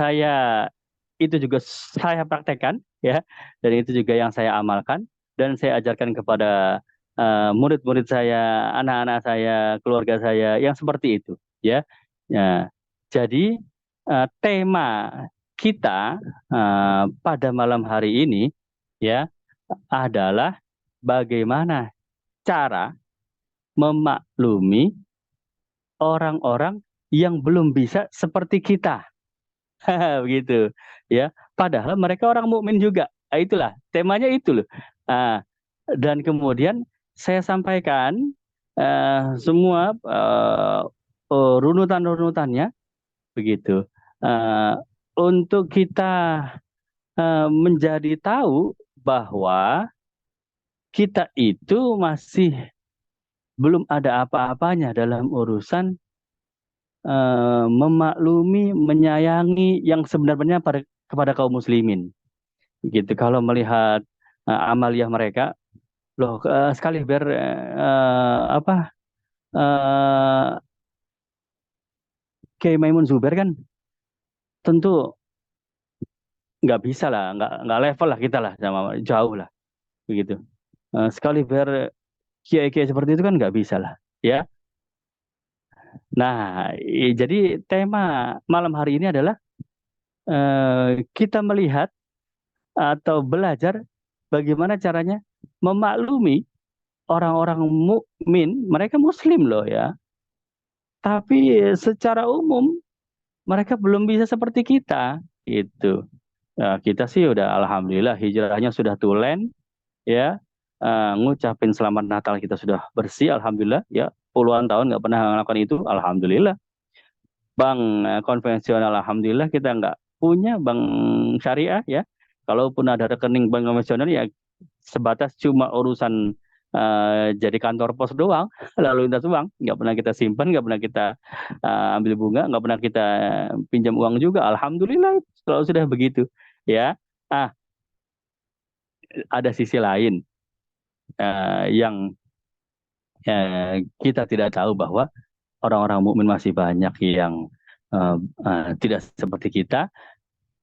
itu juga saya praktekkan ya, dan itu juga yang saya amalkan dan saya ajarkan kepada murid-murid saya, anak-anak saya, keluarga saya yang seperti itu ya. Ya, jadi tema kita pada malam hari ini ya adalah bagaimana cara memaklumi orang-orang yang belum bisa seperti kita. Begitu ya, padahal mereka orang mukmin juga. Itulah temanya itu loh. Ah, dan kemudian saya sampaikan semua runutan-runutannya begitu. Eh, untuk kita menjadi tahu bahwa kita itu masih belum ada apa-apanya dalam urusan memaklumi, menyayangi yang sebenarnya kepada kaum muslimin. Gitu. Kalau melihat amaliyah mereka, loh sekali ber apa Kiai Maimun Zubair kan tentu nggak bisa lah, nggak level lah kita lah sama jauh lah, begitu. Sekali ber kiai-kiai seperti itu kan nggak bisa lah, ya. Nah, jadi tema malam hari ini adalah kita melihat atau belajar bagaimana caranya memaklumi orang-orang mukmin, mereka muslim loh ya. Tapi secara umum mereka belum bisa seperti kita gitu. Ya, kita sih udah alhamdulillah hijrahnya sudah tulen ya. Ngucapin selamat Natal kita sudah bersih alhamdulillah ya. Puluhan tahun nggak pernah melakukan itu alhamdulillah. Bank konvensional alhamdulillah kita nggak punya bank syariah ya. Kalaupun ada rekening bank konvensional ya sebatas cuma urusan jadi kantor pos doang, lalu lintas uang, nggak pernah kita simpan, nggak pernah kita ambil bunga, nggak pernah kita pinjam uang juga. Alhamdulillah kalau sudah begitu, ya. Ah, ada sisi lain yang kita tidak tahu bahwa orang-orang mukmin masih banyak yang tidak seperti kita,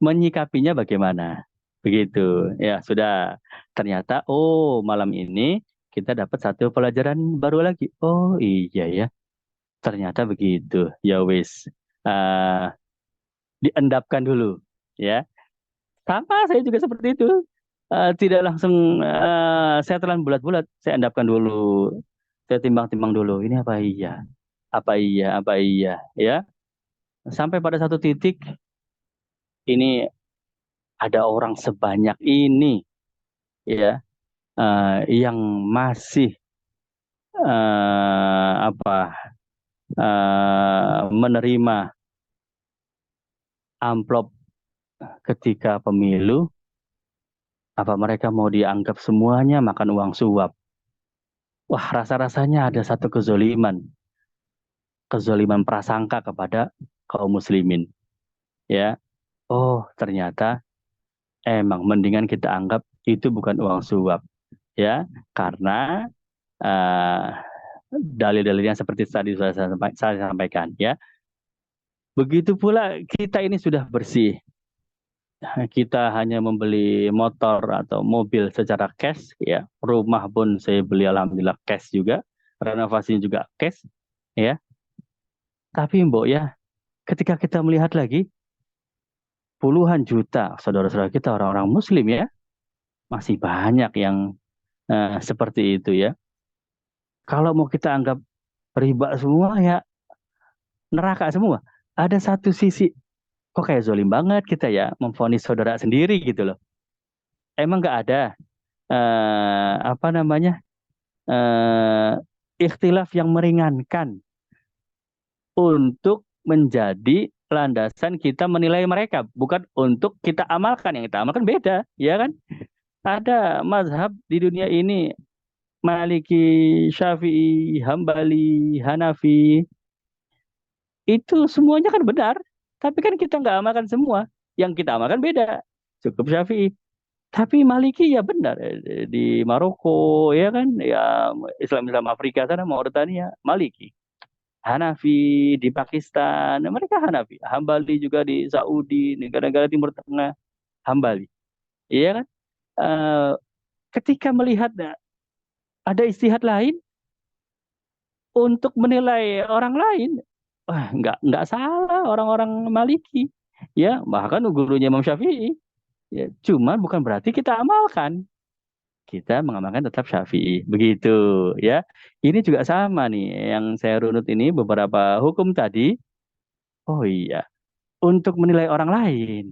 menyikapinya bagaimana. Begitu. Ya, sudah. Ternyata, oh, malam ini kita dapat satu pelajaran baru lagi. Oh, iya ya. Ternyata begitu. Ya wis. Eh, diendapkan dulu. Ya. Sama, saya juga seperti itu. Tidak langsung saya telan bulat-bulat. Saya endapkan dulu. Saya timbang-timbang dulu. Ini apa iya? Apa iya? Apa iya? Ya. Sampai pada satu titik, ini ada orang sebanyak ini, ya, yang masih apa menerima amplop ketika pemilu. Apa mereka mau dianggap semuanya makan uang suap? Wah, rasa-rasanya ada satu kezoliman prasangka kepada kaum muslimin. Ya, oh ternyata emang mendingan kita anggap itu bukan uang suap, ya, karena eh, dalil-dalilnya seperti tadi sudah saya sampaikan, ya. Begitu pula kita ini sudah bersih. Kita hanya membeli motor atau mobil secara cash, ya. Rumah pun saya beli alhamdulillah cash juga, renovasinya juga cash, ya. Tapi Mbok ya, ketika kita melihat lagi puluhan juta saudara-saudara kita orang-orang muslim, ya, masih banyak yang seperti itu, ya. Kalau mau kita anggap riba semua, ya neraka semua. Ada satu sisi, kok kayak zolim banget kita ya memvonis saudara sendiri gitu loh. Emang nggak ada apa namanya eh, ikhtilaf yang meringankan untuk menjadi landasan kita menilai mereka, bukan untuk kita amalkan. Yang kita amalkan beda, ya kan? Ada mazhab di dunia ini, Maliki, Syafi'i, Hambali, Hanafi, itu semuanya kan benar, tapi kan kita nggak amalkan semua. Yang kita amalkan beda. Cukup Syafi'i. Tapi Maliki ya benar, di Maroko, ya kan, ya Islam Afrika sana, Mauritania Maliki. Hanafi di Pakistan, mereka Hanafi. Hambali juga di Saudi, negara-negara Timur Tengah, Hambali. Iya kan? Eh, ketika melihat ada istihad lain untuk menilai orang lain, wah, nggak salah orang-orang Maliki. Ya, bahkan gurunya Imam Syafi'i. Ya, cuman bukan berarti kita amalkan. Kita mengamalkan tetap Syafi'i. Begitu, ya. Ini juga sama nih, yang saya runut ini beberapa hukum tadi. Oh iya, untuk menilai orang lain,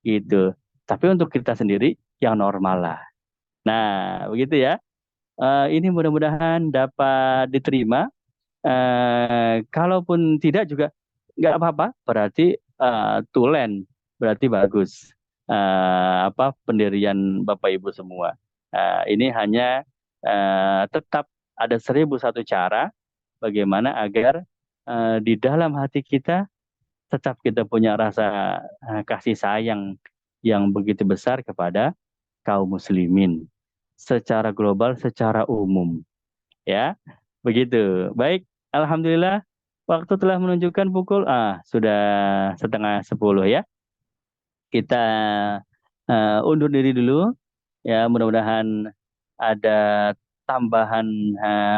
gitu. Tapi untuk kita sendiri yang normal lah. Nah, begitu ya. Ini mudah-mudahan dapat diterima. Kalaupun tidak juga nggak apa-apa. Berarti tulen, berarti bagus. Apa pendirian Bapak Ibu semua. Ini hanya tetap ada 1001 cara bagaimana agar di dalam hati kita tetap kita punya rasa kasih sayang yang begitu besar kepada kaum muslimin secara global, secara umum, ya. Begitu. Baik, alhamdulillah waktu telah menunjukkan pukul sudah 9:30 ya. Kita undur diri dulu, ya. Mudah-mudahan ada tambahan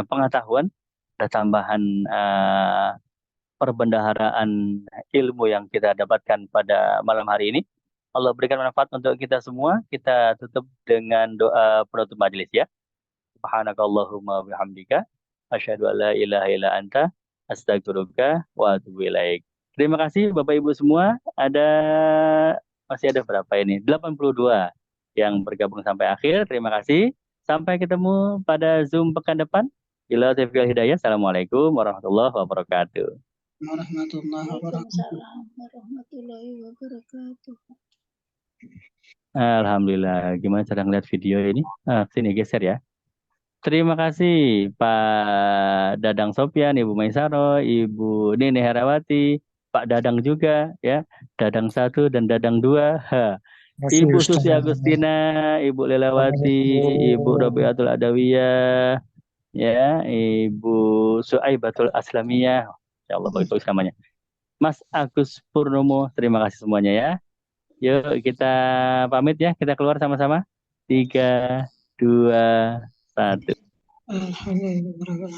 pengetahuan, ada tambahan perbendaharaan ilmu yang kita dapatkan pada malam hari ini. Allah berikan manfaat untuk kita semua. Kita tutup dengan doa penutup majelis, ya. Subhanakallahumma bihamdika asyhadu an la ilaha illa anta astaghfiruka wa atubu ilaik. Terima kasih Bapak Ibu semua. Masih ada berapa ini? 82 yang bergabung sampai akhir. Terima kasih. Sampai ketemu pada Zoom pekan depan. Bila taufiq wal hidayah. Assalamualaikum warahmatullahi wabarakatuh. Warahmatullahi wabarakatuh. Waalaikumsalam warahmatullahi wabarakatuh. Alhamdulillah. Gimana cara ngeliat video ini? Sini geser ya. Terima kasih Pak Dadang Sopyan, Ibu Maisaro, Ibu Nini Herawati, Pak Dadang juga ya, Dadang 1 dan Dadang 2. Ha. Terima kasih Ibu Ustaz. Susi Agustina, Ibu Lelawati, Ibu Robiatul Adawiyah, ya, Ibu Suaibatul Aslamiyah. Ya Allah bagus namanya. Mas Agus Purnomo, terima kasih semuanya ya. Yuk kita pamit ya, kita keluar sama-sama. 3, 2, 1. Alhamdulillah.